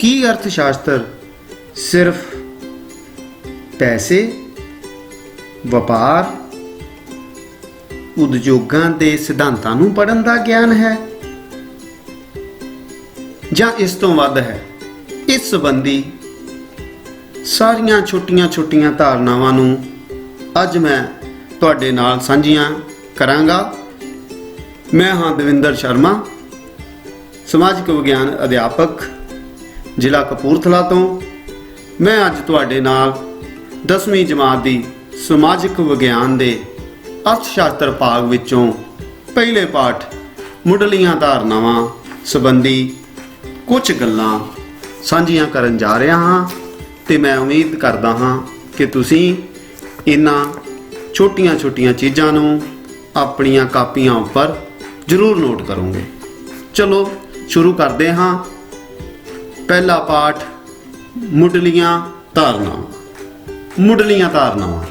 ਕੀ ਅਰਥ ਸ਼ਾਸਤਰ ਸਿਰਫ ਪੈਸੇ, ਵਪਾਰ, ਉਦਯੋਗਾਂ ਦੇ ਸਿਧਾਂਤਾਂ ਨੂੰ ਪੜ੍ਹਨ ਦਾ ਗਿਆਨ ਹੈ ਜਾਂ ਇਸ ਤੋਂ ਵੱਧ ਹੈ? ਇਸ ਸੰਬੰਧੀ ਸਾਰੀਆਂ ਛੋਟੀਆਂ ਧਾਰਨਾਵਾਂ ਨੂੰ ਅੱਜ ਮੈਂ ਤੁਹਾਡੇ ਨਾਲ ਸਾਂਝੀਆਂ ਕਰਾਂਗਾ। ਮੈਂ ਹਾਂ ਦਵਿੰਦਰ ਸ਼ਰਮਾ, ਸਮਾਜਿਕ ਵਿਗਿਆਨ ਅਧਿਆਪਕ, ਜ਼ਿਲ੍ਹਾ ਕਪੂਰਥਲਾ ਤੋਂ। ਮੈਂ ਅੱਜ ਤੁਹਾਡੇ ਨਾਲ 10ਵੀਂ ਜਮਾਤ ਦੀ ਸਮਾਜਿਕ ਵਿਗਿਆਨ ਦੇ ਅਰਥ ਸ਼ਾਸਤਰ ਭਾਗ ਵਿੱਚੋਂ ਪਹਿਲੇ ਪਾਠ ਮੁੱਢਲੀਆਂ ਧਾਰਨਾਵਾਂ ਸੰਬੰਧੀ ਕੁਝ ਗੱਲਾਂ ਸਾਂਝੀਆਂ ਕਰਨ ਜਾ ਰਿਹਾ ਹਾਂ ਤੇ ਮੈਂ ਉਮੀਦ ਕਰਦਾ ਹਾਂ ਕਿ ਤੁਸੀਂ ਇਹਨਾਂ ਛੋਟੀਆਂ ਚੀਜ਼ਾਂ ਨੂੰ ਆਪਣੀਆਂ ਕਾਪੀਆਂ ਉੱਪਰ ਜ਼ਰੂਰ ਨੋਟ ਕਰੋਗੇ। ਚਲੋ ਸ਼ੁਰੂ ਕਰਦੇ ਹਾਂ। ਪਹਿਲਾ ਪਾਠ ਮੁੱਢਲੀਆਂ ਧਾਰਨਾਵਾਂ।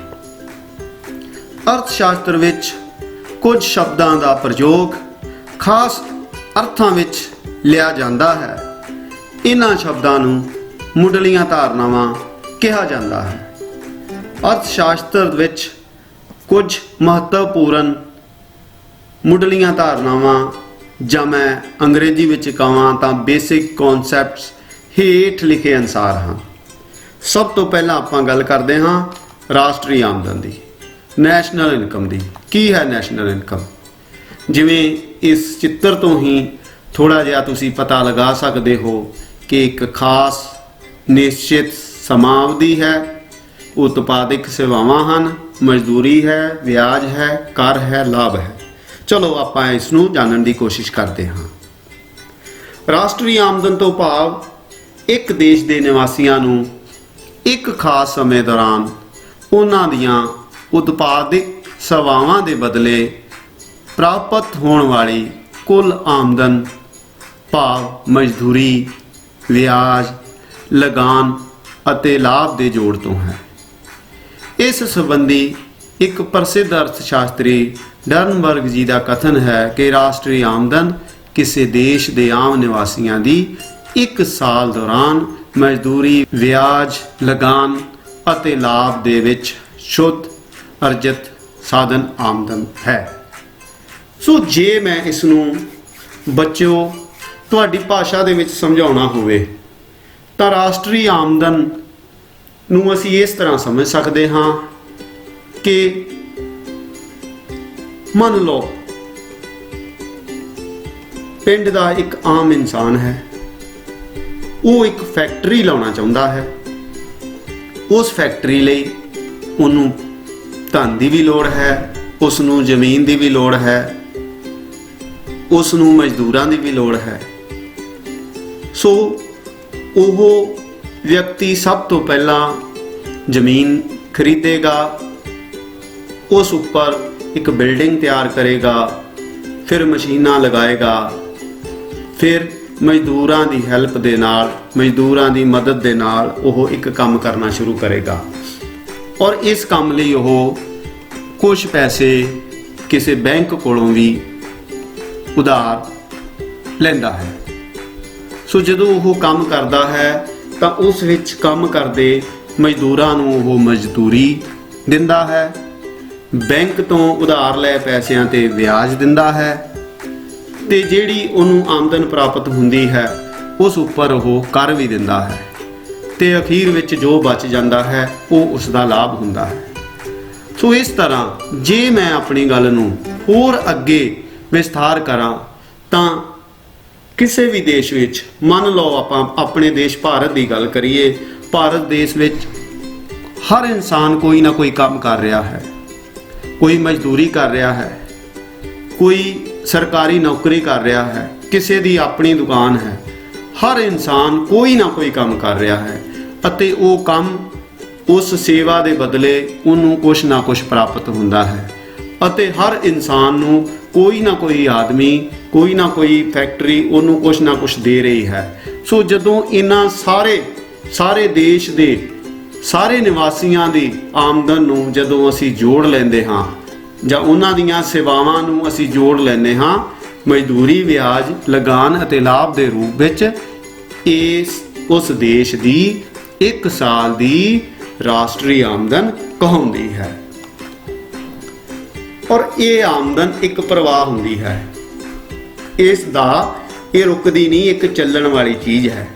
ਅਰਥ ਸ਼ਾਸਤਰ ਵਿੱਚ ਕੁਝ ਸ਼ਬਦਾਂ ਦਾ ਪ੍ਰਯੋਗ ਖਾਸ ਅਰਥਾਂ ਵਿੱਚ ਲਿਆ ਜਾਂਦਾ ਹੈ। ਇਹਨਾਂ ਸ਼ਬਦਾਂ ਨੂੰ ਮੁੱਢਲੀਆਂ ਧਾਰਨਾਵਾਂ ਕਿਹਾ ਜਾਂਦਾ ਹੈ। ਅਰਥ ਸ਼ਾਸਤਰ ਵਿੱਚ ਕੁਝ ਮਹੱਤਵਪੂਰਨ ਮੁੱਢਲੀਆਂ ਧਾਰਨਾਵਾਂ, ਜਾਂ ਮੈਂ ਅੰਗਰੇਜ਼ੀ ਵਿੱਚ ਕਹਾਂ ਤਾਂ ਬੇਸਿਕ ਕਨਸੈਪਟਸ ਹੇਠ ਲਿਖੇ ਅਨੁਸਾਰ ਹਨ। ਸਭ ਤੋਂ ਪਹਿਲਾਂ ਆਪਾਂ ਗੱਲ ਕਰਦੇ ਹਾਂ ਰਾਸ਼ਟਰੀ ਆਮਦਨ ਦੀ, ਨੈਸ਼ਨਲ ਇਨਕਮ ਦੀ। ਕੀ ਹੈ ਨੈਸ਼ਨਲ ਇਨਕਮ? ਜਿਵੇਂ ਇਸ ਚਿੱਤਰ ਤੋਂ ਹੀ ਥੋੜ੍ਹਾ ਜਿਹਾ ਤੁਸੀਂ ਪਤਾ ਲਗਾ ਸਕਦੇ ਹੋ ਕਿ ਇੱਕ ਖਾਸ ਨਿਸ਼ਚਿਤ ਸਮਾਂ ਅਵਧੀ ਹੈ, ਉਤਪਾਦਕ ਸੇਵਾਵਾਂ ਹਨ, ਮਜ਼ਦੂਰੀ ਹੈ, ਵਿਆਜ ਹੈ, ਕਰ ਹੈ, ਲਾਭ ਹੈ। ਚਲੋ ਆਪਾਂ ਇਸ ਨੂੰ ਜਾਣਨ ਦੀ ਕੋਸ਼ਿਸ਼ ਕਰਦੇ ਹਾਂ। ਰਾਸ਼ਟਰੀ ਆਮਦਨ ਤੋਂ ਭਾਵ ਇੱਕ ਦੇਸ਼ ਦੇ ਨਿਵਾਸੀਆਂ ਨੂੰ ਇੱਕ ਖਾਸ ਸਮੇਂ ਦੌਰਾਨ ਉਹਨਾਂ ਦੀਆਂ ਉਤਪਾਦਕ ਸੇਵਾਵਾਂ ਦੇ ਬਦਲੇ ਪ੍ਰਾਪਤ ਹੋਣ ਵਾਲੀ ਕੁੱਲ ਆਮਦਨ ਭਾਵ ਮਜ਼ਦੂਰੀ, ਵਿਆਜ, ਲਗਾਨ ਅਤੇ ਲਾਭ ਦੇ ਜੋੜ ਤੋਂ ਹੈ। ਇਸ ਸੰਬੰਧੀ ਇੱਕ ਪ੍ਰਸਿੱਧ ਅਰਥ ਸ਼ਾਸਤਰੀ ਡਰਨਬਰਗ ਜੀ ਦਾ ਕਥਨ ਹੈ ਕਿ ਰਾਸ਼ਟਰੀ ਆਮਦਨ ਕਿਸੇ ਦੇਸ਼ ਦੇ ਆਮ ਨਿਵਾਸੀਆਂ ਦੀ ਇੱਕ ਸਾਲ ਦੌਰਾਨ ਮਜ਼ਦੂਰੀ, ਵਿਆਜ, ਲਗਾਨ ਅਤੇ ਲਾਭ ਦੇ ਵਿੱਚ ਸ਼ੁੱਧ ਅਰਜਿਤ ਸਾਧਨ ਆਮਦਨ ਹੈ। ਸੋ ਜੇ ਮੈਂ ਇਸ ਨੂੰ ਬੱਚਿਓ ਤੁਹਾਡੀ ਭਾਸ਼ਾ ਦੇ ਵਿੱਚ ਸਮਝਾਉਣਾ ਹੋਵੇ ਤਾਂ ਰਾਸ਼ਟਰੀ ਆਮਦਨ ਨੂੰ ਅਸੀਂ ਇਸ ਤਰ੍ਹਾਂ ਸਮਝ ਸਕਦੇ ਹਾਂ ਕਿ ਮੰਨ ਲਓ ਪਿੰਡ ਦਾ ਇੱਕ ਆਮ ਇਨਸਾਨ ਹੈ, ਉਹ ਇੱਕ ਫੈਕਟਰੀ ਲਾਉਣਾ ਚਾਹੁੰਦਾ ਹੈ। ਉਸ ਫੈਕਟਰੀ ਲਈ ਉਹਨੂੰ ਧਨ ਦੀ ਵੀ ਲੋੜ ਹੈ, ਉਸ ਨੂੰ ਜ਼ਮੀਨ ਦੀ ਵੀ ਲੋੜ ਹੈ, ਉਸ ਨੂੰ ਮਜ਼ਦੂਰਾਂ ਦੀ ਵੀ ਲੋੜ ਹੈ। ਸੋ ਉਹ ਵਿਅਕਤੀ ਸਭ ਤੋਂ ਪਹਿਲਾਂ ਜ਼ਮੀਨ ਖਰੀਦੇਗਾ, ਉਸ ਉੱਪਰ ਇੱਕ ਬਿਲਡਿੰਗ ਤਿਆਰ ਕਰੇਗਾ, ਫਿਰ ਮਸ਼ੀਨਾਂ ਲਗਾਏਗਾ, ਫਿਰ ਮਜ਼ਦੂਰਾਂ ਦੀ ਹੈਲਪ ਦੇ ਨਾਲ, ਮਜ਼ਦੂਰਾਂ ਦੀ ਮਦਦ ਦੇ ਨਾਲ ਉਹ ਇੱਕ ਕੰਮ ਕਰਨਾ ਸ਼ੁਰੂ ਕਰੇਗਾ। ਔਰ ਇਸ ਕੰਮ ਲਈ ਉਹ ਕੁਝ ਪੈਸੇ ਕਿਸੇ ਬੈਂਕ ਕੋਲੋਂ ਵੀ ਉਧਾਰ ਲੈਂਦਾ ਹੈ। ਸੋ ਜਦੋਂ ਉਹ ਕੰਮ ਕਰਦਾ ਹੈ ਤਾਂ ਉਸ ਵਿੱਚ ਕੰਮ ਕਰਦੇ ਮਜ਼ਦੂਰਾਂ ਨੂੰ ਉਹ ਮਜ਼ਦੂਰੀ ਦਿੰਦਾ ਹੈ, ਬੈਂਕ ਤੋਂ ਉਧਾਰ ਲਏ ਪੈਸਿਆਂ ਤੇ ਵਿਆਜ ਦਿੰਦਾ ਹੈ, ਤੇ ਜਿਹੜੀ ਉਹਨੂੰ ਆਮਦਨ ਪ੍ਰਾਪਤ ਹੁੰਦੀ ਹੈ ਉਸ ਉੱਪਰ ਉਹ ਕਰ ਵੀ ਦਿੰਦਾ ਹੈ, ਤੇ ਅਖੀਰ ਵਿੱਚ ਜੋ ਬਚ ਜਾਂਦਾ ਹੈ ਉਹ ਉਸ ਦਾ ਲਾਭ ਹੁੰਦਾ ਹੈ। ਸੋ ਇਸ ਤਰ੍ਹਾਂ ਜੇ ਮੈਂ ਆਪਣੀ ਗੱਲ ਨੂੰ ਹੋਰ ਅੱਗੇ ਵਿਸਥਾਰ ਕਰਾਂ ਤਾਂ ਕਿਸੇ ਵੀ ਦੇਸ਼ ਵਿੱਚ, ਮੰਨ ਲਓ ਆਪਾਂ ਆਪਣੇ ਦੇਸ਼ ਭਾਰਤ ਦੀ ਗੱਲ ਕਰੀਏ, ਭਾਰਤ ਦੇਸ਼ ਵਿੱਚ ਹਰ ਇਨਸਾਨ ਕੋਈ ਨਾ ਕੋਈ ਕੰਮ ਕਰ ਰਿਹਾ ਹੈ, ਕੋਈ ਮਜ਼ਦੂਰੀ ਕਰ ਰਿਹਾ ਹੈ, ਕੋਈ ਸਰਕਾਰੀ ਨੌਕਰੀ ਕਰ ਰਿਹਾ ਹੈ, ਕਿਸੇ ਦੀ ਆਪਣੀ ਦੁਕਾਨ ਹੈ। ਹਰ ਇਨਸਾਨ ਕੋਈ ਨਾ ਕੋਈ ਕੰਮ ਕਰ ਰਿਹਾ ਹੈ ਅਤੇ ਉਹ ਕੰਮ, ਉਸ ਸੇਵਾ ਦੇ ਬਦਲੇ ਉਹਨੂੰ ਕੁਛ ਨਾ ਕੁਛ ਪ੍ਰਾਪਤ ਹੁੰਦਾ ਹੈ, ਅਤੇ ਹਰ ਇਨਸਾਨ ਨੂੰ ਕੋਈ ਨਾ ਕੋਈ ਆਦਮੀ, ਕੋਈ ਨਾ ਕੋਈ ਫੈਕਟਰੀ ਉਹਨੂੰ ਕੁਛ ਨਾ ਕੁਛ ਦੇ ਰਹੀ ਹੈ। ਸੋ ਜਦੋਂ ਇਹਨਾਂ ਸਾਰੇ ਦੇਸ਼ ਦੇ ਸਾਰੇ ਨਿਵਾਸੀਆਂ ਦੀ ਆਮਦਨ ਨੂੰ ਜਦੋਂ ਅਸੀਂ ਜੋੜ ਲੈਂਦੇ ਹਾਂ ਜਾਂ ਉਹਨਾਂ ਦੀਆਂ ਸੇਵਾਵਾਂ ਨੂੰ ਅਸੀਂ ਜੋੜ ਲੈਂਦੇ ਹਾਂ, ਮਜ਼ਦੂਰੀ, ਵਿਆਜ, ਲਗਾਨ ਅਤੇ ਲਾਭ ਦੇ ਰੂਪ ਵਿੱਚ, ਇਸ ਉਸ ਦੇਸ਼ ਦੀ 1 ਸਾਲ ਦੀ ਰਾਸ਼ਟਰੀ ਆਮਦਨ ਕਹਾਉਂਦੀ ਹੈ। ਔਰ ਇਹ ਆਮਦਨ ਇੱਕ ਪ੍ਰਵਾਹ ਹੁੰਦੀ ਹੈ, ਇਹ ਰੁਕਦੀ ਨਹੀਂ, ਇੱਕ ਚੱਲਣ ਵਾਲੀ ਚੀਜ਼ ਹੈ।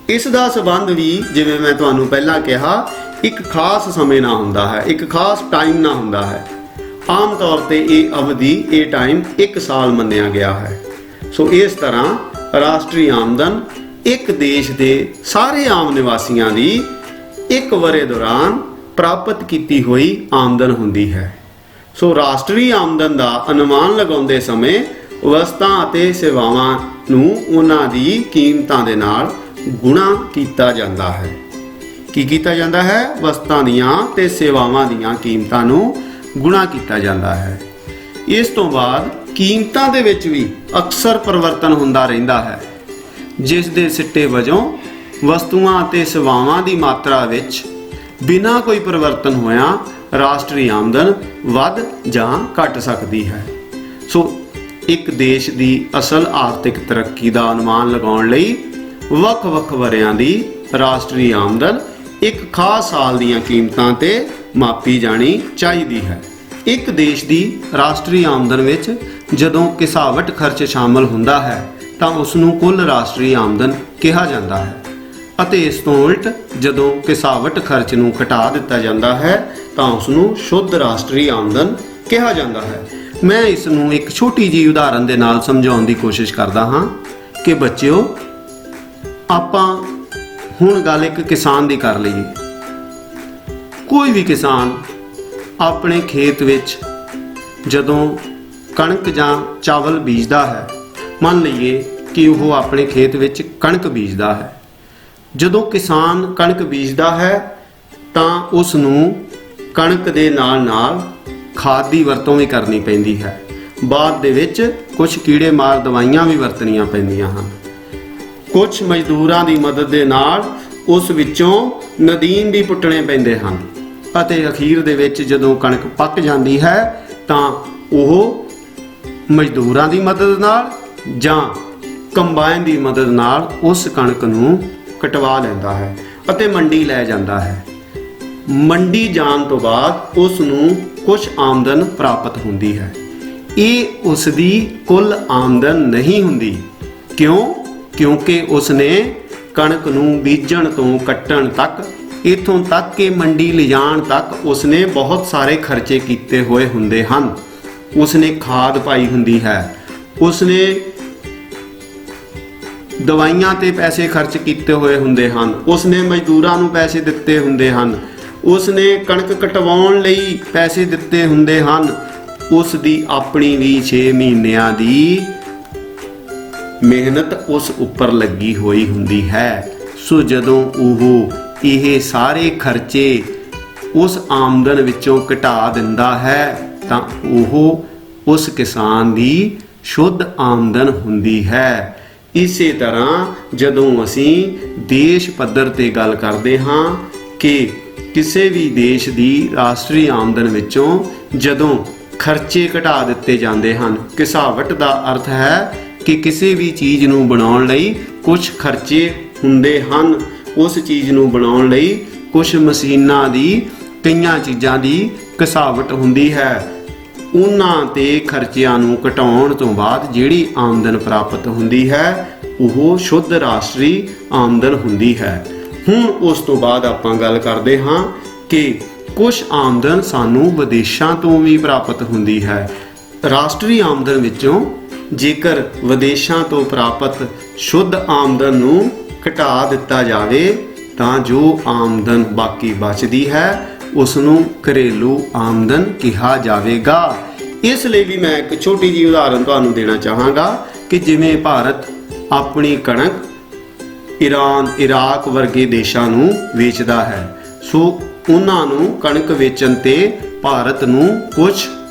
ਇਸ ਦਾ ਸੰਬੰਧ ਵੀ ਜਿਵੇਂ ਮੈਂ ਤੁਹਾਨੂੰ ਪਹਿਲਾਂ ਕਿਹਾ ਇੱਕ ਖਾਸ ਸਮੇਂ ਨਾਲ ਹੁੰਦਾ ਹੈ, ਇੱਕ ਖਾਸ ਟਾਈਮ ਨਾਲ ਹੁੰਦਾ ਹੈ। ਆਮ ਤੌਰ ਤੇ ਇਹ ਅਵਧੀ, ਇਹ ਟਾਈਮ 1 ਸਾਲ ਮੰਨਿਆ ਗਿਆ ਹੈ। ਸੋ ਇਸ ਤਰ੍ਹਾਂ ਰਾਸ਼ਟਰੀ ਆਮਦਨ ਇੱਕ ਦੇਸ਼ ਦੇ ਸਾਰੇ ਆਮ ਨਿਵਾਸੀਆਂ ਦੀ 1 ਵਰ੍ਹੇ ਦੌਰਾਨ ਪ੍ਰਾਪਤ ਕੀਤੀ ਹੋਈ ਆਮਦਨ ਹੁੰਦੀ ਹੈ। ਸੋ ਰਾਸ਼ਟਰੀ ਆਮਦਨ ਦਾ ਅਨੁਮਾਨ ਲਗਾਉਂਦੇ ਸਮੇਂ ਵਸਤਾਂ ਅਤੇ ਸੇਵਾਵਾਂ ਨੂੰ ਉਹਨਾਂ ਦੀ ਕੀਮਤਾਂ ਦੇ ਨਾਲ ਗੁਣਾ ਕੀਤਾ ਜਾਂਦਾ ਹੈ। ਕੀ ਕੀਤਾ ਜਾਂਦਾ ਹੈ? ਵਸਤਾਂ ਦੀਆਂ ਤੇ ਸੇਵਾਵਾਂ ਦੀਆਂ ਕੀਮਤਾਂ ਨੂੰ ਗੁਣਾ ਕੀਤਾ ਜਾਂਦਾ ਹੈ। ਇਸ ਤੋਂ ਬਾਅਦ ਕੀਮਤਾਂ ਦੇ ਵਿੱਚ ਵੀ ਅਕਸਰ ਪਰਿਵਰਤਨ ਹੁੰਦਾ ਰਹਿੰਦਾ ਹੈ, ਜਿਸ ਦੇ ਸਿੱਟੇ ਵਜੋਂ ਵਸਤੂਆਂ ਅਤੇ ਸੇਵਾਵਾਂ ਦੀ ਮਾਤਰਾ ਵਿੱਚ ਬਿਨਾਂ ਕੋਈ ਪਰਿਵਰਤਨ ਹੋਇਆ ਰਾਸ਼ਟਰੀ ਆਮਦਨ ਵੱਧ ਜਾਂ ਘਟ ਸਕਦੀ ਹੈ। ਸੋ ਇੱਕ ਦੇਸ਼ ਦੀ ਅਸਲ ਆਰਥਿਕ ਤਰੱਕੀ ਦਾ ਅਨੁਮਾਨ ਲਗਾਉਣ ਲਈ ਵੱਖ-ਵੱਖ ਵਰ੍ਹਿਆਂ ਦੀ ਰਾਸ਼ਟਰੀ ਆਮਦਨ ਇੱਕ ਖਾਸ ਸਾਲ ਦੀਆਂ ਕੀਮਤਾਂ ਤੇ ਮਾਪੀ ਜਾਣੀ ਚਾਹੀਦੀ ਹੈ। ਇੱਕ ਦੇਸ਼ ਦੀ ਰਾਸ਼ਟਰੀ ਆਮਦਨ ਵਿੱਚ ਜਦੋਂ ਕਿਸਾਵਟ ਖਰਚ ਸ਼ਾਮਲ ਹੁੰਦਾ ਹੈ ਤਾਂ ਉਸ ਨੂੰ ਕੁੱਲ ਰਾਸ਼ਟਰੀ ਆਮਦਨ ਕਿਹਾ ਜਾਂਦਾ ਹੈ, ਅਤੇ ਇਸ ਤੋਂ ਉਲਟ ਜਦੋਂ ਕਿਸਾਵਟ ਖਰਚ ਨੂੰ ਘਟਾ ਦਿੱਤਾ ਜਾਂਦਾ ਹੈ ਤਾਂ ਉਸ ਨੂੰ ਸ਼ੁੱਧ ਰਾਸ਼ਟਰੀ ਆਮਦਨ ਕਿਹਾ ਜਾਂਦਾ ਹੈ। ਮੈਂ ਇਸ ਨੂੰ ਇੱਕ ਛੋਟੀ ਜਿਹੀ ਉਦਾਹਰਨ ਦੇ ਨਾਲ ਸਮਝਾਉਣ ਦੀ ਕੋਸ਼ਿਸ਼ ਕਰਦਾ ਹਾਂ ਕਿ ਬੱਚਿਓ, ਆਪਾਂ ਹੁਣ ਗੱਲ ਇੱਕ ਕਿਸਾਨ ਦੀ ਕਰ ਲਈਏ। ਕੋਈ ਵੀ ਕਿਸਾਨ ਆਪਣੇ ਖੇਤ ਵਿੱਚ ਜਦੋਂ ਕਣਕ ਜਾਂ ਚਾਵਲ ਬੀਜਦਾ ਹੈ, ਮੰਨ ਲਈਏ ਕਿ ਉਹ ਆਪਣੇ ਖੇਤ ਵਿੱਚ ਕਣਕ ਬੀਜਦਾ ਹੈ। ਜਦੋਂ ਕਿਸਾਨ ਕਣਕ ਬੀਜਦਾ ਹੈ ਤਾਂ ਉਸ ਨੂੰ ਕਣਕ ਦੇ ਨਾਲ ਖਾਦ ਦੀ ਵਰਤੋਂ ਵੀ ਕਰਨੀ ਪੈਂਦੀ ਹੈ। ਬਾਅਦ ਦੇ ਵਿੱਚ ਕੁਝ ਕੀੜੇ ਮਾਰ ਦਵਾਈਆਂ ਵੀ ਵਰਤਣੀਆਂ ਪੈਂਦੀਆਂ ਹਨ। ਕੁਝ ਮਜ਼ਦੂਰਾਂ ਦੀ ਮਦਦ ਦੇ ਨਾਲ ਉਸ ਵਿੱਚੋਂ ਨਦੀਨ ਵੀ ਪੁੱਟਣੇ ਪੈਂਦੇ ਹਨ, ਅਤੇ ਅਖੀਰ ਦੇ ਵਿੱਚ ਜਦੋਂ ਕਣਕ ਪੱਕ ਜਾਂਦੀ ਹੈ ਤਾਂ ਉਹ ਮਜ਼ਦੂਰਾਂ ਦੀ ਮਦਦ ਨਾਲ ਜਾਂ ਕੰਬਾਈਨ ਦੀ ਮਦਦ ਨਾਲ ਉਸ ਕਣਕ ਨੂੰ ਕਟਵਾ ਲੈਂਦਾ ਹੈ ਅਤੇ ਮੰਡੀ ਲੈ ਜਾਂਦਾ ਹੈ। ਮੰਡੀ ਜਾਣ ਤੋਂ ਬਾਅਦ ਉਸ ਨੂੰ ਕੁਝ ਆਮਦਨ ਪ੍ਰਾਪਤ ਹੁੰਦੀ ਹੈ। ਇਹ ਉਸ ਦੀ ਕੁੱਲ ਆਮਦਨ ਨਹੀਂ ਹੁੰਦੀ। ਕਿਉਂ? ਕਿਉਂਕਿ ਉਸ ਨੇ ਕਣਕ ਨੂੰ ਬੀਜਣ ਤੋਂ ਕੱਟਣ ਤੱਕ, ਇੱਥੋਂ ਤੱਕ ਕਿ ਮੰਡੀ ਲਿਜਾਣ ਤੱਕ ਉਸ ਨੇ ਬਹੁਤ ਸਾਰੇ ਖਰਚੇ ਕੀਤੇ ਹੋਏ ਹੁੰਦੇ ਹਨ। ਉਸ ਨੇ ਖਾਦ ਪਾਈ ਹੁੰਦੀ ਹੈ, ਉਸ ਨੇ ਦਵਾਈਆਂ ਤੇ ਪੈਸੇ ਖਰਚ ਕੀਤੇ ਹੋਏ ਹੁੰਦੇ ਹਨ, ਉਸ ਨੇ ਮਜ਼ਦੂਰਾਂ ਨੂੰ ਪੈਸੇ ਦਿੱਤੇ ਹੁੰਦੇ ਹਨ, ਉਸ ਨੇ ਕਣਕ ਕਟਵਾਉਣ ਲਈ ਪੈਸੇ ਦਿੱਤੇ ਹੁੰਦੇ ਹਨ। ਉਸ ਦੀ ਆਪਣੀ ਵੀ 6 ਮਹੀਨਿਆਂ ਦੀ ਮਿਹਨਤ ਉਸ ਉੱਪਰ ਲੱਗੀ ਹੋਈ ਹੁੰਦੀ ਹੈ। ਸੋ ਜਦੋਂ ਉਹ ਇਹ ਸਾਰੇ ਖਰਚੇ ਉਸ ਆਮਦਨ ਵਿੱਚੋਂ ਘਟਾ ਦਿੰਦਾ ਹੈ ਤਾਂ ਉਹ ਉਸ ਕਿਸਾਨ ਦੀ ਸ਼ੁੱਧ ਆਮਦਨ ਹੁੰਦੀ ਹੈ। ਇਸੇ ਤਰ੍ਹਾਂ ਜਦੋਂ ਅਸੀਂ ਦੇਸ਼ ਪੱਧਰ ਤੇ ਗੱਲ ਕਰਦੇ ਹਾਂ ਕਿ ਕਿਸੇ ਵੀ ਦੇਸ਼ ਦੀ ਰਾਸ਼ਟਰੀ ਆਮਦਨ ਵਿੱਚੋਂ ਜਦੋਂ ਖਰਚੇ ਘਟਾ ਦਿੱਤੇ ਜਾਂਦੇ ਹਨ, ਕਿਸਾਵਟ ਦਾ ਅਰਥ ਹੈ ਕਿ ਕਿਸੇ ਵੀ ਚੀਜ਼ ਨੂੰ ਬਣਾਉਣ ਲਈ ਕੁਝ ਖਰਚੇ ਹੁੰਦੇ ਹਨ। ਉਸ ਚੀਜ਼ ਨੂੰ ਬਣਾਉਣ ਲਈ ਕੁਝ ਮਸ਼ੀਨਾਂ ਦੀ, ਕਈਆਂ ਚੀਜ਼ਾਂ ਦੀ ਕਿਸਾਵਟ ਹੁੰਦੀ ਹੈ। ਉਹਨਾਂ ਤੇ ਖਰਚਿਆਂ ਨੂੰ ਘਟਾਉਣ ਤੋਂ ਬਾਅਦ ਜਿਹੜੀ ਆਮਦਨ ਪ੍ਰਾਪਤ ਹੁੰਦੀ ਹੈ ਉਹ ਸ਼ੁੱਧ ਰਾਸ਼ਟਰੀ ਆਮਦਨ ਹੁੰਦੀ ਹੈ। ਹੁਣ ਉਸ ਤੋਂ ਬਾਅਦ ਆਪਾਂ ਗੱਲ ਕਰਦੇ ਹਾਂ ਕਿ ਕੁਝ ਆਮਦਨ ਸਾਨੂੰ ਵਿਦੇਸ਼ਾਂ ਤੋਂ ਵੀ ਪ੍ਰਾਪਤ ਹੁੰਦੀ ਹੈ। ਰਾਸ਼ਟਰੀ ਆਮਦਨ ਵਿੱਚੋਂ ਜੇਕਰ ਵਿਦੇਸ਼ਾਂ ਤੋਂ ਪ੍ਰਾਪਤ ਸ਼ੁੱਧ ਆਮਦਨ ਨੂੰ ਘਟਾ ਦਿੱਤਾ ਜਾਵੇ ਤਾਂ ਜੋ ਆਮਦਨ ਬਾਕੀ ਬਚਦੀ ਹੈ ਉਸ ਨੂੰ ਘਰੇਲੂ ਆਮਦਨ ਕਿਹਾ ਜਾਵੇਗਾ। ਇਸ ਲਈ ਵੀ ਮੈਂ ਇੱਕ ਛੋਟੀ ਜਿਹੀ ਉਦਾਹਰਨ ਤੁਹਾਨੂੰ ਦੇਣਾ ਚਾਹਾਂਗਾ ਕਿ ਜਿਵੇਂ ਭਾਰਤ ਆਪਣੀ ਕਣਕ ਈਰਾਨ, ਇਰਾਕ ਵਰਗੇ ਦੇਸ਼ਾਂ ਨੂੰ ਵੇਚਦਾ ਹੈ, ਸੋ ਉਹਨਾਂ ਨੂੰ ਕਣਕ ਵੇਚਣ ਤੇ ਭਾਰਤ ਨੂੰ ਕੁਝ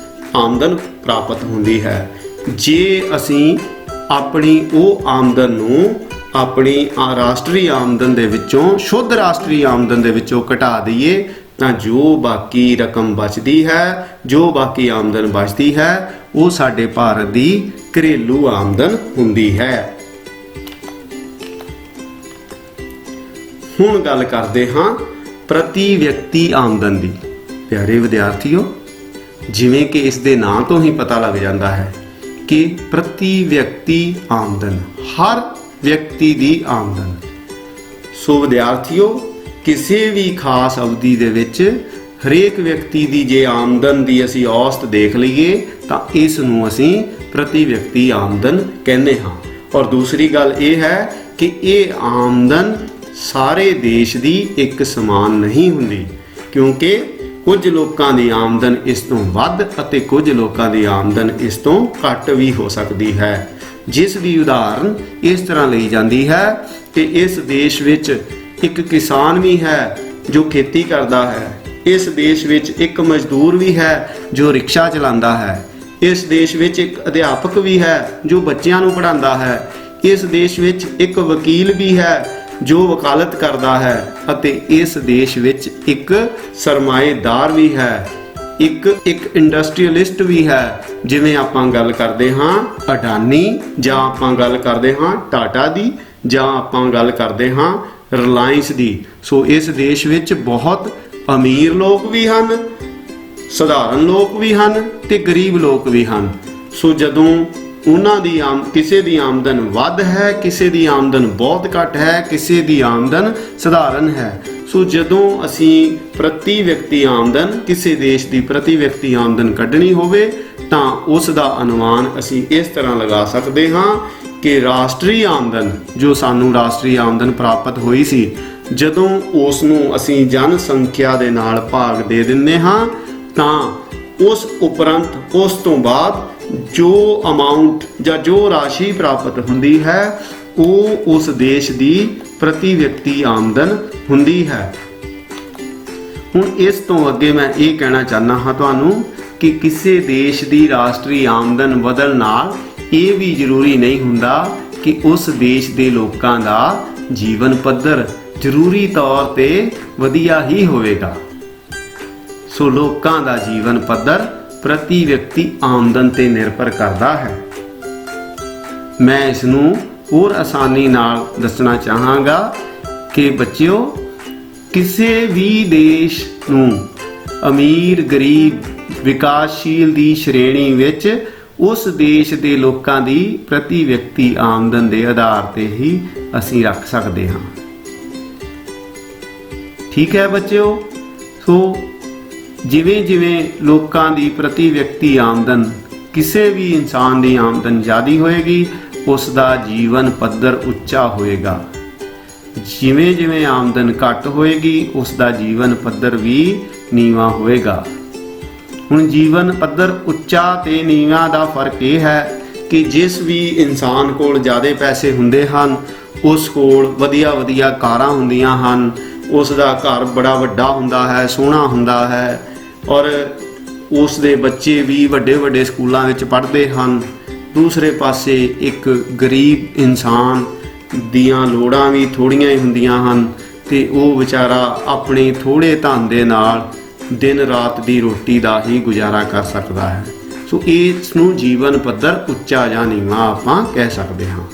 ਆਮਦਨ ਪ੍ਰਾਪਤ ਹੁੰਦੀ ਹੈ। ਜੇ ਅਸੀਂ ਆਪਣੀ ਉਹ ਆਮਦਨ ਨੂੰ ਆਪਣੀ ਰਾਸ਼ਟਰੀ ਆਮਦਨ ਦੇ ਵਿੱਚੋਂ, ਸ਼ੁੱਧ ਰਾਸ਼ਟਰੀ ਆਮਦਨ ਦੇ ਵਿੱਚੋਂ ਘਟਾ ਦਈਏ ਤਾਂ ਜੋ ਬਾਕੀ ਰਕਮ ਬਚਦੀ ਹੈ, ਜੋ ਬਾਕੀ ਆਮਦਨ ਬਚਦੀ ਹੈ ਉਹ ਸਾਡੇ ਭਾਰਤ ਦੀ ਘਰੇਲੂ ਆਮਦਨ ਹੁੰਦੀ ਹੈ। ਹੁਣ ਗੱਲ ਕਰਦੇ ਹਾਂ ਪ੍ਰਤੀ ਵਿਅਕਤੀ ਆਮਦਨ ਦੀ। ਪਿਆਰੇ ਵਿਦਿਆਰਥੀਓ, ਜਿਵੇਂ ਕਿ ਇਸ ਦੇ ਨਾਂ ਤੋਂ ਹੀ ਪਤਾ ਲੱਗ ਜਾਂਦਾ ਹੈ ਕਿ ਪ੍ਰਤੀ ਵਿਅਕਤੀ ਆਮਦਨ, ਹਰ ਵਿਅਕਤੀ ਦੀ ਆਮਦਨ। ਸੋ ਵਿਦਿਆਰਥੀਓ, ਕਿਸੇ ਵੀ ਖਾਸ ਅਵਧੀ ਦੇ ਵਿੱਚ ਹਰੇਕ ਵਿਅਕਤੀ ਦੀ ਜੇ ਆਮਦਨ ਦੀ ਅਸੀਂ ਔਸਤ ਦੇਖ ਲਈਏ ਤਾਂ ਇਸ ਨੂੰ ਅਸੀਂ ਪ੍ਰਤੀ ਵਿਅਕਤੀ ਆਮਦਨ ਕਹਿੰਦੇ ਹਾਂ। ਔਰ ਦੂਸਰੀ ਗੱਲ ਇਹ ਹੈ ਕਿ ਇਹ ਆਮਦਨ ਸਾਰੇ ਦੇਸ਼ ਦੀ ਇੱਕ ਸਮਾਨ ਨਹੀਂ ਹੁੰਦੀ, ਕਿਉਂਕਿ ਕੁਝ ਲੋਕਾਂ ਦੀ ਆਮਦਨ ਇਸ ਤੋਂ ਵੱਧ ਅਤੇ ਕੁਝ ਲੋਕਾਂ ਦੀ ਆਮਦਨ ਇਸ ਤੋਂ ਘੱਟ ਵੀ ਹੋ ਸਕਦੀ ਹੈ। ਜਿਸ ਦੀ ਉਦਾਹਰਨ ਇਸ ਤਰ੍ਹਾਂ ਲਈ ਜਾਂਦੀ ਹੈ ਕਿ ਇਸ ਦੇਸ਼ ਵਿੱਚ ਇੱਕ ਕਿਸਾਨ ਵੀ ਹੈ ਜੋ ਖੇਤੀ ਕਰਦਾ ਹੈ, ਇਸ ਦੇਸ਼ ਵਿੱਚ ਇੱਕ ਮਜ਼ਦੂਰ ਵੀ ਹੈ ਜੋ ਰਿਕਸ਼ਾ ਚਲਾਉਂਦਾ ਹੈ, ਇਸ ਦੇਸ਼ ਵਿੱਚ ਇੱਕ ਅਧਿਆਪਕ ਵੀ ਹੈ ਜੋ ਬੱਚਿਆਂ ਨੂੰ ਪੜ੍ਹਾਉਂਦਾ ਹੈ, ਇਸ ਦੇਸ਼ ਵਿੱਚ ਇੱਕ ਵਕੀਲ ਵੀ ਹੈ ਜੋ ਵਕਾਲਤ ਕਰਦਾ ਹੈ ਅਤੇ ਇਸ ਦੇਸ਼ ਵਿੱਚ ਇੱਕ ਸਰਮਾਏਦਾਰ ਵੀ ਹੈ, ਇੱਕ ਇੰਡਸਟਰੀਅਲਿਸਟ ਵੀ ਹੈ। ਜਿਵੇਂ ਆਪਾਂ ਗੱਲ ਕਰਦੇ ਹਾਂ ਅਡਾਨੀ, ਜਾਂ ਆਪਾਂ ਗੱਲ ਕਰਦੇ ਹਾਂ ਟਾਟਾ ਦੀ, ਜਾਂ ਆਪਾਂ ਗੱਲ ਕਰਦੇ ਹਾਂ ਰਿਲਾਇੰਸ ਦੀ। ਸੋ ਇਸ ਦੇਸ਼ ਵਿੱਚ ਬਹੁਤ ਅਮੀਰ ਲੋਕ ਵੀ ਹਨ, ਸਧਾਰਨ ਲੋਕ ਵੀ ਹਨ ਤੇ ਗਰੀਬ ਲੋਕ ਵੀ ਹਨ। ਸੋ ਜਦੋਂ ਉਹਨਾਂ ਦੀ ਕਿਸੇ ਦੀ ਆਮਦਨ ਵੱਧ ਹੈ, ਕਿਸੇ ਦੀ ਆਮਦਨ ਬਹੁਤ ਘੱਟ ਹੈ, ਕਿਸੇ ਦੀ ਆਮਦਨ ਸਧਾਰਨ ਹੈ। ਸੋ ਜਦੋਂ ਅਸੀਂ ਪ੍ਰਤੀ ਵਿਅਕਤੀ ਆਮਦਨ, ਕਿਸੇ ਦੇਸ਼ ਦੀ ਪ੍ਰਤੀ ਵਿਅਕਤੀ ਆਮਦਨ ਕੱਢਣੀ ਹੋਵੇ ਤਾਂ ਉਸ ਦਾ ਅਨੁਮਾਨ ਅਸੀਂ ਇਸ ਤਰ੍ਹਾਂ ਲਗਾ ਸਕਦੇ ਹਾਂ ਕਿ ਰਾਸ਼ਟਰੀ ਆਮਦਨ, ਜੋ ਸਾਨੂੰ ਰਾਸ਼ਟਰੀ ਆਮਦਨ ਪ੍ਰਾਪਤ ਹੋਈ ਸੀ, ਜਦੋਂ ਉਸ ਨੂੰ ਅਸੀਂ ਜਨਸੰਖਿਆ ਦੇ ਨਾਲ ਭਾਗ ਦੇ ਦਿੰਦੇ ਹਾਂ ਤਾਂ ਉਸ ਉਪਰੰਤ, ਉਸ ਤੋਂ ਬਾਅਦ ਜੋ ਅਮਾਉਂਟ ਜਾਂ ਜੋ ਰਾਸ਼ੀ ਪ੍ਰਾਪਤ ਹੁੰਦੀ ਹੈ ਉਹ ਉਸ ਦੇਸ਼ ਦੀ ਪ੍ਰਤੀ ਵਿਅਕਤੀ ਆਮਦਨ ਹੁੰਦੀ ਹੈ। ਹੁਣ ਇਸ ਤੋਂ ਅੱਗੇ ਮੈਂ ਇਹ ਕਹਿਣਾ ਚਾਹੁੰਦਾ ਹਾਂ ਤੁਹਾਨੂੰ ਕਿ ਕਿਸੇ ਦੇਸ਼ ਦੀ ਰਾਸ਼ਟਰੀ ਆਮਦਨ ਵਧਣ ਨਾਲ ਇਹ ਵੀ ਜ਼ਰੂਰੀ ਨਹੀਂ ਹੁੰਦਾ ਕਿ ਉਸ ਦੇਸ਼ ਦੇ ਲੋਕਾਂ ਦਾ ਜੀਵਨ ਪੱਧਰ ਜ਼ਰੂਰੀ ਤੌਰ ਤੇ ਵਧੀਆ ਹੀ ਹੋਵੇਗਾ। ਸੋ ਲੋਕਾਂ ਦਾ ਜੀਵਨ ਪੱਧਰ ਪ੍ਰਤੀ ਵਿਅਕਤੀ ਆਮਦਨ ਤੇ ਨਿਰਭਰ ਕਰਦਾ ਹੈ। ਮੈਂ ਇਸ ਨੂੰ ਹੋਰ ਆਸਾਨੀ ਨਾਲ ਦੱਸਣਾ ਚਾਹਾਂਗਾ ਕਿ ਬੱਚਿਓ, ਕਿਸੇ ਵੀ ਦੇਸ਼ ਨੂੰ ਅਮੀਰ, ਗਰੀਬ, ਵਿਕਾਸਸ਼ੀਲ ਦੀ ਸ਼੍ਰੇਣੀ ਵਿੱਚ ਉਸ ਦੇਸ਼ ਦੇ ਲੋਕਾਂ ਦੀ ਪ੍ਰਤੀ ਵਿਅਕਤੀ ਆਮਦਨ ਦੇ ਆਧਾਰ ਤੇ ਹੀ ਅਸੀਂ ਰੱਖ ਸਕਦੇ ਹਾਂ। ਠੀਕ ਹੈ ਬੱਚਿਓ। ਸੋ ਜਿਵੇਂ ਜਿਵੇਂ ਲੋਕਾਂ ਦੀ ਪ੍ਰਤੀ ਵਿਅਕਤੀ ਆਮਦਨ, ਕਿਸੇ ਵੀ ਇਨਸਾਨ ਦੀ ਆਮਦਨ ਜ਼ਿਆਦਾ ਹੋਏਗੀ, ਉਸ ਦਾ ਜੀਵਨ ਪੱਧਰ ਉੱਚਾ ਹੋਏਗਾ। ਜਿਵੇਂ ਜਿਵੇਂ ਆਮਦਨ ਘੱਟ ਹੋਏਗੀ ਉਸ ਦਾ ਜੀਵਨ ਪੱਧਰ ਵੀ ਨੀਵਾਂ ਹੋਏਗਾ। ਹੁਣ ਜੀਵਨ ਪੱਧਰ ਉੱਚਾ ਤੇ ਨੀਵਾਂ ਦਾ ਫਰਕ ਇਹ ਹੈ ਕਿ ਜਿਸ ਵੀ ਇਨਸਾਨ ਕੋਲ ਜ਼ਿਆਦਾ ਪੈਸੇ ਹੁੰਦੇ ਹਨ ਉਸ ਕੋਲ ਵਧੀਆ ਵਧੀਆ ਕਾਰਾਂ ਹੁੰਦੀਆਂ ਹਨ, ਉਸ ਦਾ ਘਰ ਬੜਾ ਵੱਡਾ ਹੁੰਦਾ ਹੈ, ਸੋਹਣਾ ਹੁੰਦਾ ਹੈ, ਔਰ ਉਸ ਦੇ ਬੱਚੇ ਵੀ ਵੱਡੇ ਵੱਡੇ ਸਕੂਲਾਂ ਵਿੱਚ ਪੜ੍ਹਦੇ ਹਨ। ਦੂਸਰੇ ਪਾਸੇ ਇੱਕ ਗਰੀਬ ਇਨਸਾਨ ਦੀਆਂ ਲੋੜਾਂ ਵੀ ਥੋੜ੍ਹੀਆਂ ਹੀ ਹੁੰਦੀਆਂ ਹਨ ਤੇ ਉਹ ਵਿਚਾਰਾ ਆਪਣੇ ਥੋੜ੍ਹੇ ਧਨ ਦੇ ਨਾਲ ਦਿਨ ਰਾਤ ਦੀ ਰੋਟੀ ਦਾ ਹੀ ਗੁਜ਼ਾਰਾ ਕਰ ਸਕਦਾ ਹੈ। ਸੋ ਇਸ ਨੂੰ ਜੀਵਨ ਪੱਧਰ ਉੱਚਾ ਜਾਂ ਨੀਵਾਂ ਆਪਾਂ ਕਹਿ ਸਕਦੇ ਹਾਂ।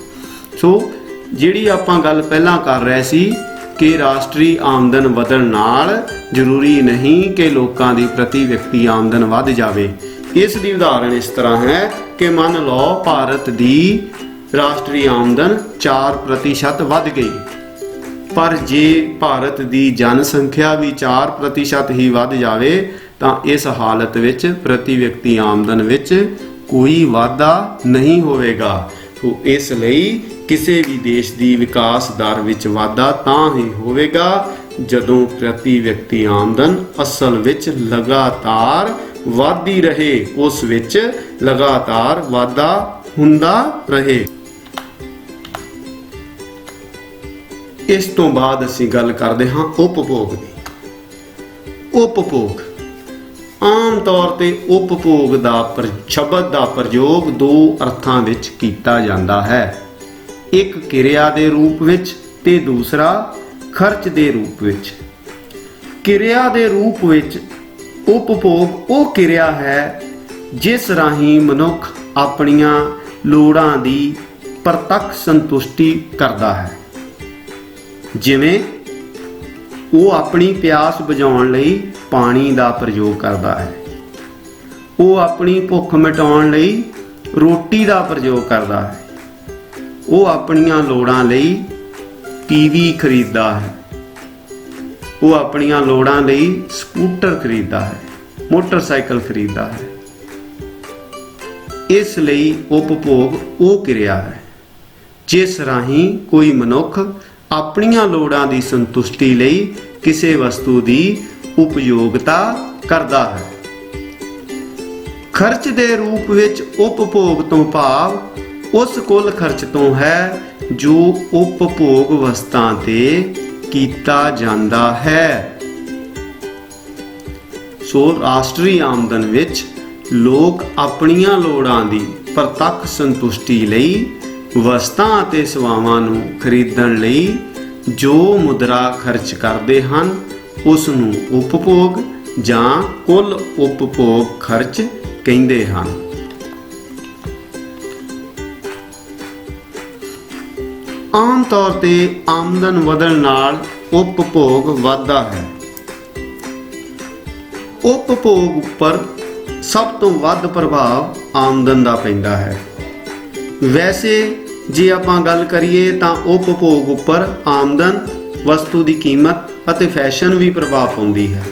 ਸੋ ਜਿਹੜੀ ਆਪਾਂ ਗੱਲ ਪਹਿਲਾਂ ਕਰ ਰਹੇ ਸੀ ਕਿ ਰਾਸ਼ਟਰੀ ਆਮਦਨ ਵਧਣ ਨਾਲ ਜ਼ਰੂਰੀ ਨਹੀਂ ਕਿ ਲੋਕਾਂ ਦੀ ਪ੍ਰਤੀ ਵਿਅਕਤੀ ਆਮਦਨ ਵੱਧ ਜਾਵੇ। ਇਸ ਦੀ ਉਦਾਹਰਣ ਇਸ ਤਰ੍ਹਾਂ ਹੈ ਕਿ ਮੰਨ ਲਓ ਭਾਰਤ ਦੀ ਰਾਸ਼ਟਰੀ ਆਮਦਨ 4% ਵੱਧ ਗਈ, ਪਰ ਜੇ ਭਾਰਤ ਦੀ ਜਨਸੰਖਿਆ ਵੀ 4% ਹੀ ਵੱਧ ਜਾਵੇ ਤਾਂ ਇਸ ਹਾਲਤ ਵਿੱਚ ਪ੍ਰਤੀ ਵਿਅਕਤੀ ਆਮਦਨ ਵਿੱਚ ਕੋਈ ਵਾਧਾ ਨਹੀਂ ਹੋਵੇਗਾ। ਸੋ ਇਸ ਲਈ ਕਿਸੇ ਵੀ ਦੇਸ਼ ਦੀ ਵਿਕਾਸ ਦਰ ਵਿੱਚ ਵਾਧਾ ਤਾਂ ਹੀ ਹੋਵੇਗਾ ਜਦੋਂ ਪ੍ਰਤੀ ਵਿਅਕਤੀ ਆਮਦਨ ਅਸਲ ਵਿੱਚ ਲਗਾਤਾਰ ਵਧਦੀ ਰਹੇ, ਉਸ ਵਿੱਚ ਲਗਾਤਾਰ ਵਾਧਾ ਹੁੰਦਾ ਰਹੇ। ਇਸ ਤੋਂ ਬਾਅਦ ਅਸੀਂ ਗੱਲ ਕਰਦੇ ਹਾਂ ਉਪਭੋਗ ਦੀ। ਉਪਭੋਗ ਆਮ ਤੌਰ ਤੇ ਉਪਭੋਗ ਦਾ ਸ਼ਬਦ ਦਾ ਪ੍ਰਯੋਗ ਦੋ ਅਰਥਾਂ ਵਿੱਚ ਕੀਤਾ ਜਾਂਦਾ ਹੈ, ਇੱਕ ਕਿਰਿਆ ਦੇ ਰੂਪ ਵਿੱਚ ਤੇ ਦੂਸਰਾ ਖਰਚ ਦੇ ਰੂਪ ਵਿੱਚ। ਕਿਰਿਆ ਦੇ ਰੂਪ ਵਿੱਚ ਉਪਭੋਗ ਉਹ ਕਿਰਿਆ ਹੈ ਜਿਸ ਰਾਹੀਂ ਮਨੁੱਖ ਆਪਣੀਆਂ ਲੋੜਾਂ ਦੀ ਪ੍ਰਤੱਖ ਸੰਤੁਸ਼ਟੀ ਕਰਦਾ ਹੈ। ਜਿਵੇਂ ਉਹ ਆਪਣੀ ਪਿਆਸ ਬੁਝਾਉਣ ਲਈ ਪਾਣੀ ਦਾ ਪ੍ਰਯੋਗ ਕਰਦਾ ਹੈ। ਉਹ ਆਪਣੀ ਭੁੱਖ ਮਿਟਾਉਣ ਲਈ ਰੋਟੀ ਦਾ ਪ੍ਰਯੋਗ ਕਰਦਾ ਹੈ। ਉਹ ਆਪਣੀਆਂ ਲੋੜਾਂ ਲਈ ਟੀਵੀ ਖਰੀਦਦਾ ਹੈ। ਉਹ ਆਪਣੀਆਂ ਲੋੜਾਂ ਲਈ ਸਕੂਟਰ ਖਰੀਦਦਾ ਹੈ, ਮੋਟਰਸਾਈਕਲ ਖਰੀਦਦਾ ਹੈ। ਇਸ ਲਈ ਉਪਭੋਗ ਉਹ ਕਿਰਿਆ ਹੈ ਜਿਸ ਰਾਹੀਂ ਕੋਈ ਮਨੁੱਖ ਆਪਣੀਆਂ ਲੋੜਾਂ ਦੀ ਸੰਤੁਸ਼ਟੀ ਲਈ ਕਿਸੇ ਵਸਤੂ ਦੀ ਉਪਯੋਗਤਾ ਕਰਦਾ ਹੈ। ਖਰਚ ਦੇ ਰੂਪ ਵਿੱਚ ਉਪਭੋਗ ਤੋਂ ਭਾਵ ਉਸ ਕੁੱਲ ਖਰਚ ਤੋਂ ਹੈ ਜੋ ਉਪਭੋਗ ਵਸਤਾਂ ਤੇ ਕੀਤਾ ਜਾਂਦਾ ਹੈ। ਸੋ ਰਾਸ਼ਟਰੀ ਆਮਦਨ ਵਿੱਚ ਲੋਕ ਆਪਣੀਆਂ ਲੋੜਾਂ ਦੀ ਪ੍ਰਤੱਖ ਸੰਤੁਸ਼ਟੀ ਲਈ ਵਸਤਾਂ ਅਤੇ ਸੇਵਾਵਾਂ ਨੂੰ ਖਰੀਦਣ ਲਈ ਜੋ ਮੁਦਰਾ ਖਰਚ ਕਰਦੇ ਹਨ ਉਸ ਨੂੰ ਉਪਭੋਗ ਜਾਂ ਕੁੱਲ ਉਪਭੋਗ ਖਰਚ ਕਹਿੰਦੇ ਹਨ। ਆਮ ਤੌਰ ਤੇ ਆਮਦਨ ਵਧਣ ਨਾਲ ਉਪਭੋਗ ਵੱਧਦਾ ਹੈ। ਉਪਭੋਗ ਉੱਪਰ ਸਭ ਤੋਂ ਵੱਧ ਪ੍ਰਭਾਵ ਆਮਦਨ ਦਾ ਪੈਂਦਾ ਹੈ। ਵੈਸੇ ਜੇ ਆਪਾਂ ਗੱਲ ਕਰੀਏ ਤਾਂ ਉਪਭੋਗ ਉੱਪਰ ਆਮਦਨ, ਵਸਤੂ ਦੀ ਕੀਮਤ ਅਤੇ ਫੈਸ਼ਨ ਵੀ ਪ੍ਰਭਾਵ ਪਾਉਂਦੀ ਹੈ,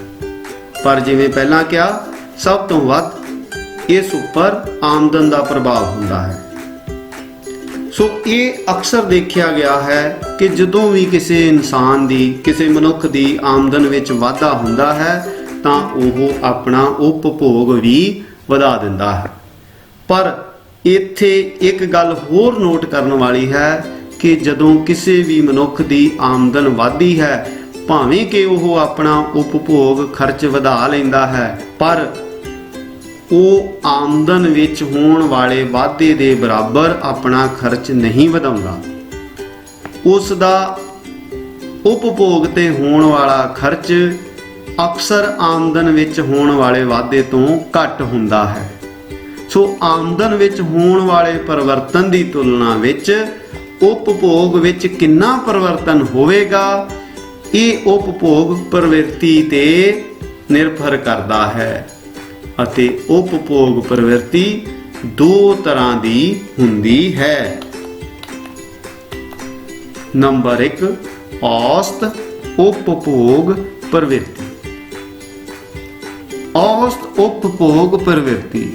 ਪਰ ਜਿਵੇਂ ਪਹਿਲਾਂ ਕਿਹਾ ਸਭ ਤੋਂ ਵੱਧ ਇਸ ਉੱਪਰ ਆਮਦਨ ਦਾ ਪ੍ਰਭਾਵ ਹੁੰਦਾ ਹੈ। ਸੋ ਇਹ ਅਕਸਰ ਦੇਖਿਆ ਗਿਆ ਹੈ ਕਿ ਜਦੋਂ ਵੀ ਕਿਸੇ ਇਨਸਾਨ ਦੀ, ਕਿਸੇ ਮਨੁੱਖ ਦੀ ਆਮਦਨ ਵਿੱਚ ਵਾਧਾ ਹੁੰਦਾ ਹੈ ਤਾਂ ਉਹ ਆਪਣਾ ਉਪਭੋਗ ਵੀ ਵਧਾ ਦਿੰਦਾ ਹੈ। ਪਰ ਇੱਥੇ ਇੱਕ ਗੱਲ ਹੋਰ ਨੋਟ ਕਰਨ ਵਾਲੀ ਹੈ ਕਿ ਜਦੋਂ ਕਿਸੇ ਵੀ ਮਨੁੱਖ ਦੀ ਆਮਦਨ ਵਧਦੀ ਹੈ, ਭਾਵੇਂ ਕਿ ਉਹ ਆਪਣਾ ਉਪਭੋਗ ਖਰਚ ਵਧਾ ਲੈਂਦਾ ਹੈ, ਪਰ ਉਹ ਆਮਦਨ ਵਿੱਚ ਹੋਣ ਵਾਲੇ ਵਾਧੇ ਦੇ ਬਰਾਬਰ ਆਪਣਾ ਖਰਚ ਨਹੀਂ ਵਧਾਉਂਦਾ। ਉਸ ਦਾ ਉਪਭੋਗ ਤੇ ਹੋਣ ਵਾਲਾ ਖਰਚ ਅਕਸਰ ਆਮਦਨ ਵਿੱਚ ਹੋਣ ਵਾਲੇ ਵਾਧੇ ਤੋਂ ਘੱਟ ਹੁੰਦਾ ਹੈ। ਸੋ ਆਮਦਨ ਵਿੱਚ ਹੋਣ ਵਾਲੇ ਪਰਿਵਰਤਨ ਦੀ ਤੁਲਨਾ ਵਿੱਚ ਉਪਭੋਗ ਵਿੱਚ ਕਿੰਨਾ ਪਰਿਵਰਤਨ ਹੋਵੇਗਾ, ਇਹ ਉਪਭੋਗ ਪ੍ਰਵਿਰਤੀ ਤੇ ਨਿਰਭਰ ਕਰਦਾ ਹੈ। ਅਤੇ ਉਪਭੋਗ ਪ੍ਰਵਿਰਤੀ ਦੋ ਤਰ੍ਹਾਂ ਦੀ ਹੁੰਦੀ ਹੈ। ਨੰਬਰ 1 ਔਸਤ ਉਪਭੋਗ ਪ੍ਰਵਿਰਤੀ। ਔਸਤ ਉਪਭੋਗ ਪ੍ਰਵਿਰਤੀ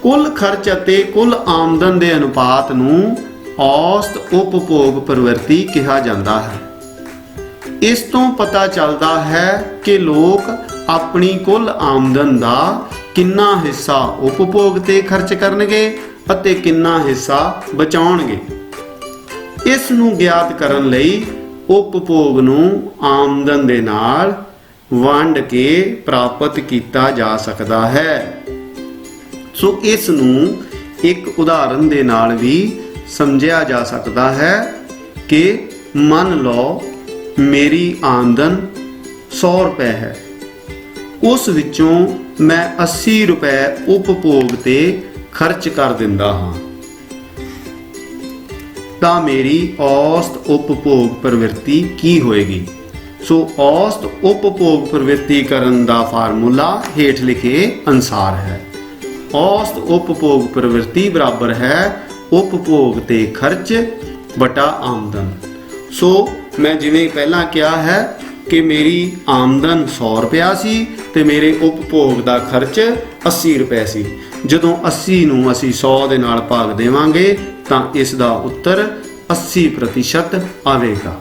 ਕੁੱਲ ਖਰਚ ਅਤੇ ਕੁੱਲ ਆਮਦਨ ਦੇ ਅਨੁਪਾਤ ਨੂੰ ਔਸਤ ਉਪਭੋਗ ਪ੍ਰਵਿਰਤੀ ਕਿਹਾ ਜਾਂਦਾ ਹੈ। ਇਸ ਤੋਂ ਪਤਾ ਚੱਲਦਾ ਹੈ ਕਿ ਲੋਕ ਆਪਣੀ ਕੁੱਲ ਆਮਦਨ ਦਾ ਕਿੰਨਾ ਹਿੱਸਾ ਉਪਭੋਗ ਤੇ ਖਰਚ ਕਰਨਗੇ ਅਤੇ ਕਿੰਨਾ ਹਿੱਸਾ ਬਚਾਉਣਗੇ। ਇਸ ਨੂੰ ਗਿਆਤ ਕਰਨ ਲਈ ਉਪਭੋਗ ਨੂੰ ਆਮਦਨ ਦੇ ਨਾਲ ਵੰਡ ਕੇ ਪ੍ਰਾਪਤ ਕੀਤਾ ਜਾ ਸਕਦਾ ਹੈ। ਸੋ ਇਸ ਨੂੰ ਇੱਕ ਉਦਾਹਰਨ ਦੇ ਨਾਲ ਵੀ ਸਮਝਿਆ ਜਾ ਸਕਦਾ ਹੈ ਕਿ ਮੰਨ ਲਓ ਮੇਰੀ ਆਮਦਨ 100 ਰੁਪਏ ਹੈ, ਉਸ ਵਿੱਚੋਂ ਮੈਂ 80 ਰੁਪਏ ਉਪਭੋਗ ਤੇ ਖਰਚ ਕਰ ਦਿੰਦਾ ਹਾਂ, ਤਾਂ ਮੇਰੀ ਔਸਤ ਉਪਭੋਗ ਪ੍ਰਵਿਰਤੀ ਕੀ ਹੋਏਗੀ। ਸੋ ਔਸਤ ਉਪਭੋਗ ਪ੍ਰਵਿਰਤੀ ਕਰਨ ਦਾ ਫਾਰਮੂਲਾ ਹੇਠ ਲਿਖੇ ਅਨੁਸਾਰ ਹੈ। ਔਸਤ ਉਪਭੋਗ ਪ੍ਰਵਿਰਤੀ ਬਰਾਬਰ ਹੈ ਉਪਭੋਗ ਤੇ ਖਰਚ ਬਟਾ ਆਮਦਨ। ਸੋ ਮੈਂ ਜਿਵੇਂ ਪਹਿਲਾਂ ਕਿਹਾ ਹੈ ਕਿ ਮੇਰੀ ਆਮਦਨ 100 ਰੁਪਇਆ ਸੀ ਤੇ ਮੇਰੇ ਉਪਭੋਗ ਦਾ ਖਰਚ 80 ਰੁਪਏ ਸੀ। ਜਦੋਂ 80 ਨੂੰ ਅਸੀਂ 100 ਦੇ ਨਾਲ ਭਾਗ ਦੇਵਾਂਗੇ ਤਾਂ ਇਸ ਦਾ ਉੱਤਰ 80% ਆਵੇਗਾ।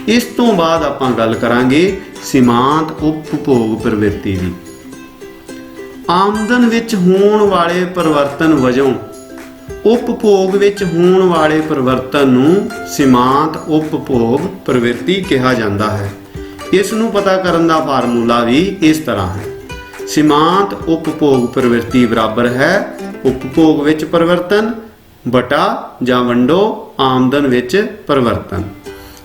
ਇਸ ਤੋਂ ਬਾਅਦ ਆਪਾਂ ਗੱਲ ਕਰਾਂਗੇ ਸੀਮਾਂਤ ਉਪਭੋਗ ਪ੍ਰਵਿਰਤੀ ਦੀ। ਆਮਦਨ ਵਿੱਚ ਹੋਣ ਵਾਲੇ ਪਰਿਵਰਤਨ ਵਜੋਂ ਉਪਭੋਗ ਵਿੱਚ ਹੋਣ ਵਾਲੇ ਪਰਿਵਰਤਨ ਨੂੰ ਸੀਮਾਂਤ ਉਪਭੋਗ ਪ੍ਰਵਿਰਤੀ ਕਿਹਾ ਜਾਂਦਾ ਹੈ। ਇਸ ਨੂੰ ਪਤਾ ਕਰਨ ਦਾ ਫਾਰਮੂਲਾ ਵੀ ਇਸ ਤਰ੍ਹਾਂ ਹੈ। ਸੀਮਾਂਤ ਉਪਭੋਗ ਪ੍ਰਵਿਰਤੀ ਬਰਾਬਰ ਹੈ ਉਪਭੋਗ ਵਿੱਚ ਪਰਿਵਰਤਨ ਬਟਾ ਜਾਂ ਵੰਡੋ ਆਮਦਨ ਵਿੱਚ ਪਰਿਵਰਤਨ।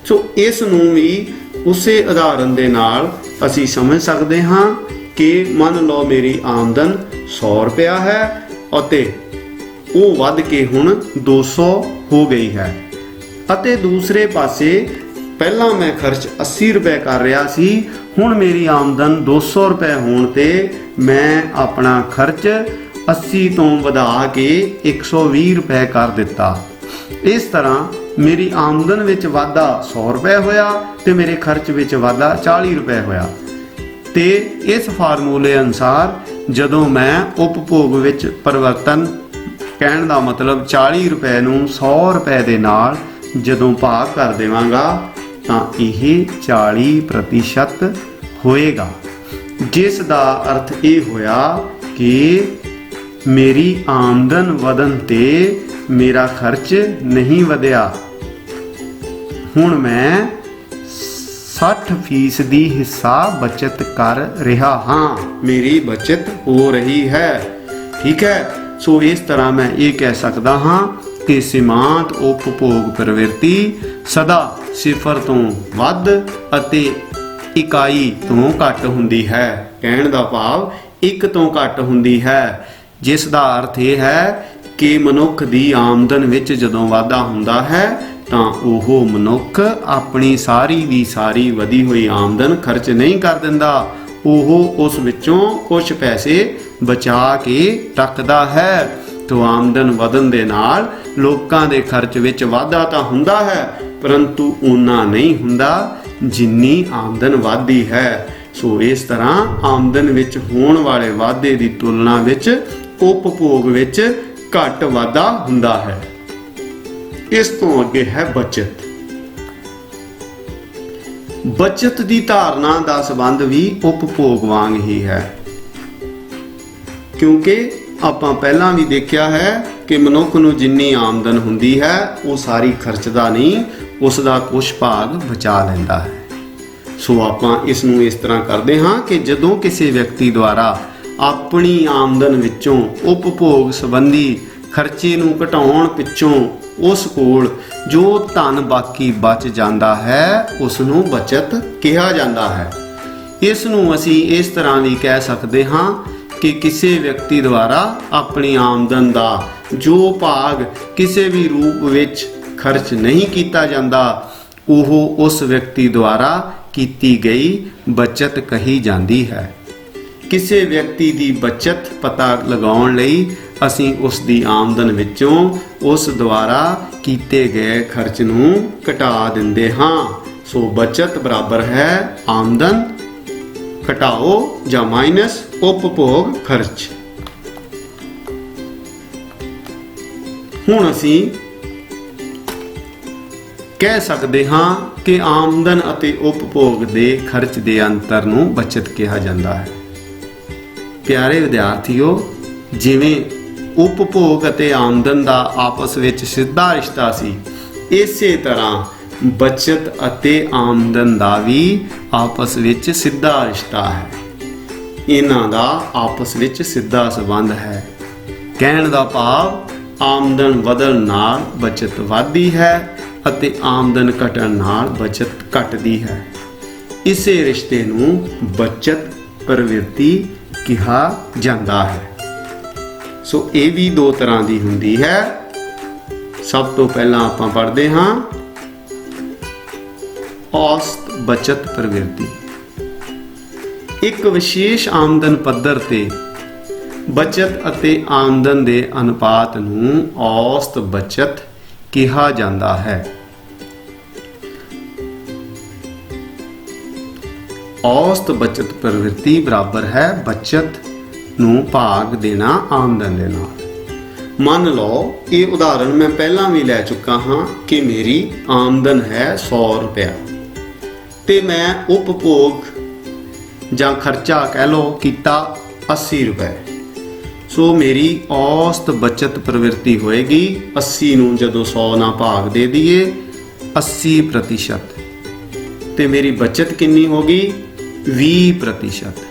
ਸੋ ਇਸ ਨੂੰ ਵੀ ਉਸੇ ਉਦਾਹਰਨ ਦੇ ਨਾਲ ਅਸੀਂ ਸਮਝ ਸਕਦੇ ਹਾਂ ਕਿ ਮੰਨ ਲਓ ਮੇਰੀ ਆਮਦਨ 100 ਰੁਪਇਆ ਹੈ ਅਤੇ ਉਹ ਵੱਧ ਕੇ ਹੁਣ 200 ਹੋ ਗਈ ਹੈ, ਅਤੇ ਦੂਸਰੇ ਪਾਸੇ ਪਹਿਲਾਂ ਮੈਂ ਖਰਚ 80 ਰੁਪਏ ਕਰ ਰਿਹਾ ਸੀ, ਹੁਣ ਮੇਰੀ ਆਮਦਨ 200 ਰੁਪਏ ਹੋਣ ਤੇ ਮੈਂ ਆਪਣਾ ਖਰਚ 80 ਤੋਂ ਵਧਾ ਕੇ 120 ਰੁਪਏ ਕਰ ਦਿੱਤਾ। ਇਸ ਤਰ੍ਹਾਂ ਮੇਰੀ ਆਮਦਨ ਵਿੱਚ ਵਾਧਾ 100 ਰੁਪਏ ਹੋਇਆ ਤੇ ਮੇਰੇ ਖਰਚ ਵਿੱਚ ਵਾਧਾ 40 ਰੁਪਏ ਹੋਇਆ। ਤੇ ਇਸ ਫਾਰਮੂਲੇ ਅਨੁਸਾਰ ਜਦੋਂ ਮੈਂ ਉਪਭੋਗ ਵਿੱਚ ਪਰਿਵਰਤਨ, ਕਹਿਣ ਦਾ ਮਤਲਬ 40 ਰੁਪਏ ਨੂੰ 100 ਰੁਪਏ ਦੇ ਨਾਲ ਜਦੋਂ ਭਾਗ ਕਰ ਦੇਵਾਂਗਾ ਤਾਂ ਇਹ 40% ਹੋਏਗਾ, ਜਿਸ ਦਾ ਅਰਥ ਇਹ ਹੋਇਆ ਕਿ ਮੇਰੀ ਆਮਦਨ ਵਧਣ ਤੇ ਮੇਰਾ ਖਰਚ ਨਹੀਂ ਵਧਿਆ। ਹੁਣ ਮੈਂ 60% ਹਿੱਸਾ ਬਚਤ ਕਰ ਰਿਹਾ ਹਾਂ, ਮੇਰੀ ਬਚਤ ਹੋ ਰਹੀ ਹੈ। ਠੀਕ ਹੈ, ਸੋ ਇਸ ਤਰ੍ਹਾਂ ਮੈਂ ਇਹ ਕਹਿ ਸਕਦਾ ਹਾਂ ਕਿ ਸੀਮਾਂਤ ਉਪਭੋਗ ਪ੍ਰਵਿਰਤੀ ਸਦਾ 0 ਤੋਂ ਵੱਧ ਅਤੇ ਇਕਾਈ ਤੋਂ ਘੱਟ ਹੁੰਦੀ ਹੈ। ਕਹਿਣ ਦਾ ਭਾਵ 1 ਤੋਂ ਘੱਟ ਹੁੰਦੀ ਹੈ, ਜਿਸ ਦਾ ਅਰਥ ਇਹ ਹੈ ਕਿ ਮਨੁੱਖ ਦੀ ਆਮਦਨ ਵਿੱਚ ਜਦੋਂ ਵਾਧਾ ਹੁੰਦਾ ਹੈ ਤਾਂ ਉਹ ਮਨੁੱਖ ਆਪਣੀ ਸਾਰੀ ਦੀ ਸਾਰੀ ਵਧੀ ਹੋਈ ਆਮਦਨ ਖਰਚ ਨਹੀਂ ਕਰ ਦਿੰਦਾ, ਉਹ ਉਸ ਵਿੱਚੋਂ ਕੁਝ ਪੈਸੇ ਬਚਾ ਕੇ ਰੱਖਦਾ ਹੈ। ਤੋ ਆਮਦਨ ਵਧਣ ਦੇ ਨਾਲ ਲੋਕਾਂ ਦੇ ਖਰਚ ਵਿੱਚ ਵਾਧਾ ਤਾਂ ਹੁੰਦਾ ਹੈ, ਪਰੰਤੂ ਉਨਾ ਨਹੀਂ ਹੁੰਦਾ ਜਿੰਨੀ ਆਮਦਨ ਵਧਦੀ ਹੈ। ਸੋ ਇਸ ਤਰ੍ਹਾਂ ਆਮਦਨ ਵਿੱਚ ਹੋਣ ਵਾਲੇ ਵਾਧੇ ਦੀ ਤੁਲਨਾ ਵਿੱਚ ਉਪਭੋਗ ਵਿੱਚ ਘੱਟ ਵਾਧਾ ਹੁੰਦਾ ਹੈ। ਇਸ ਤੋਂ ਅੱਗੇ ਹੈ ਬਚਤ। ਬਚਤ ਦੀ ਧਾਰਨਾ ਦਾ ਸੰਬੰਧ ਵੀ ਉਪਭੋਗ ਵਾਂਗ ਹੀ ਹੈ, ਕਿਉਂਕਿ ਆਪਾਂ ਪਹਿਲਾਂ ਵੀ ਦੇਖਿਆ ਹੈ ਕਿ ਮਨੁੱਖ ਨੂੰ ਜਿੰਨੀ ਆਮਦਨ ਹੁੰਦੀ ਹੈ ਉਹ ਸਾਰੀ ਖਰਚਦਾ ਨਹੀਂ, ਉਸ ਦਾ ਕੁਝ ਭਾਗ ਬਚਾ ਲੈਂਦਾ ਹੈ। ਸੋ ਆਪਾਂ ਇਸ ਨੂੰ ਇਸ ਤਰ੍ਹਾਂ ਕਰਦੇ ਹਾਂ ਕਿ ਜਦੋਂ ਕਿਸੇ ਵਿਅਕਤੀ ਦੁਆਰਾ ਆਪਣੀ ਆਮਦਨ ਵਿੱਚੋਂ ਉਪਭੋਗ ਸੰਬੰਧੀ ਖਰਚੇ ਨੂੰ ਘਟਾਉਣ ਪਿੱਛੋਂ ਉਸ ਕੋਲ ਜੋ ਧਨ ਬਾਕੀ ਬਚ ਜਾਂਦਾ ਹੈ ਉਸ ਨੂੰ ਬਚਤ ਕਿਹਾ ਜਾਂਦਾ ਹੈ। ਇਸ ਨੂੰ ਅਸੀਂ ਇਸ ਤਰ੍ਹਾਂ ਵੀ ਕਹਿ ਸਕਦੇ ਹਾਂ ਕਿ ਕਿਸੇ ਵਿਅਕਤੀ ਦੁਆਰਾ ਆਪਣੀ ਆਮਦਨ ਦਾ ਜੋ ਭਾਗ ਕਿਸੇ ਵੀ ਰੂਪ ਵਿੱਚ ਖਰਚ ਨਹੀਂ ਕੀਤਾ ਜਾਂਦਾ ਉਹ ਉਸ ਵਿਅਕਤੀ ਦੁਆਰਾ ਕੀਤੀ ਗਈ ਬਚਤ ਕਹੀ ਜਾਂਦੀ ਹੈ। ਕਿਸੇ ਵਿਅਕਤੀ ਦੀ ਬਚਤ ਪਤਾ ਲਗਾਉਣ ਲਈ ਅਸੀਂ ਉਸ ਦੀ ਆਮਦਨ ਵਿੱਚੋਂ ਉਸ ਦੁਆਰਾ ਕੀਤੇ ਗਏ ਖਰਚ ਨੂੰ ਘਟਾ ਦਿੰਦੇ ਹਾਂ। ਸੋ ਬਚਤ ਬਰਾਬਰ ਹੈ ਆਮਦਨ ਘਟਾਓ ਜਾਂ ਮਾਈਨਸ ਉਪਭੋਗ ਖਰਚ। ਹੁਣ ਅਸੀਂ ਕਹਿ ਸਕਦੇ ਹਾਂ ਕਿ ਆਮਦਨ ਅਤੇ ਉਪਭੋਗ ਦੇ ਖਰਚ ਦੇ ਅੰਤਰ ਨੂੰ ਬਚਤ ਕਿਹਾ ਜਾਂਦਾ ਹੈ। ਪਿਆਰੇ ਵਿਦਿਆਰਥੀਓ, ਜਿਵੇਂ ਉਪਭੋਗ ਅਤੇ ਆਮਦਨ ਦਾ ਆਪਸ ਵਿੱਚ ਸਿੱਧਾ ਰਿਸ਼ਤਾ ਸੀ, ਇਸੇ ਤਰ੍ਹਾਂ ਬਚਤ ਅਤੇ ਆਮਦਨ ਦਾ ਵੀ ਆਪਸ ਵਿੱਚ ਸਿੱਧਾ ਰਿਸ਼ਤਾ ਹੈ। ਇਹਨਾਂ ਦਾ ਆਪਸ ਵਿੱਚ ਸਿੱਧਾ ਸੰਬੰਧ ਹੈ। ਕਹਿਣ ਦਾ ਭਾਵ ਆਮਦਨ ਵਧਣ ਨਾਲ ਬਚਤ ਵੱਧਦੀ ਹੈ ਅਤੇ ਆਮਦਨ ਘਟਣ ਨਾਲ ਬਚਤ ਘਟਦੀ ਹੈ। ਇਸੇ ਰਿਸ਼ਤੇ ਨੂੰ ਬਚਤ ਪ੍ਰਵਿਰਤੀ ਕਿਹਾ ਜਾਂਦਾ ਹੈ। ਸੋ ਇਹ ਵੀ ਦੋ ਤਰ੍ਹਾਂ ਦੀ ਹੁੰਦੀ ਹੈ। ਸਭ ਤੋਂ ਪਹਿਲਾਂ ਆਪਾਂ ਪੜ੍ਹਦੇ ਹਾਂ ਔਸਤ ਬਚਤ ਪ੍ਰਵਿਰਤੀ। ਇੱਕ ਵਿਸ਼ੇਸ਼ ਆਮਦਨ ਪੱਧਰ ਤੇ ਬਚਤ ਅਤੇ ਆਮਦਨ ਦੇ ਅਨੁਪਾਤ ਨੂੰ ਔਸਤ ਬਚਤ ਕਿਹਾ ਜਾਂਦਾ ਹੈ। ਔਸਤ ਬਚਤ ਪ੍ਰਵਿਰਤੀ ਬਰਾਬਰ ਹੈ ਬਚਤ ਨੂੰ ਭਾਗ ਦੇਣਾ ਆਮਦਨ ਦੇ ਨਾਲ। ਮੰਨ ਲਓ ਇਹ ਉਦਾਹਰਣ ਮੈਂ ਪਹਿਲਾਂ ਵੀ ਲੈ ਚੁੱਕਾ ਹਾਂ ਕਿ ਮੇਰੀ ਆਮਦਨ ਹੈ 100 ਰੁਪਇਆ ਤੇ ਮੈਂ ਉਪਭੋਗ ਜਾਂ ਖਰਚਾ ਕਹਿ ਲਓ ਕੀਤਾ 80 ਰੁਪਏ। ਸੋ ਮੇਰੀ ਔਸਤ ਬਚਤ ਪ੍ਰਵਿਰਤੀ ਹੋਏਗੀ 80 ਨੂੰ ਜਦੋਂ 100 ਨਾਲ ਭਾਗ ਦੇ ਦਈਏ 80%, ਤੇ ਮੇਰੀ ਬਚਤ ਕਿੰਨੀ ਹੋਗੀ 20%।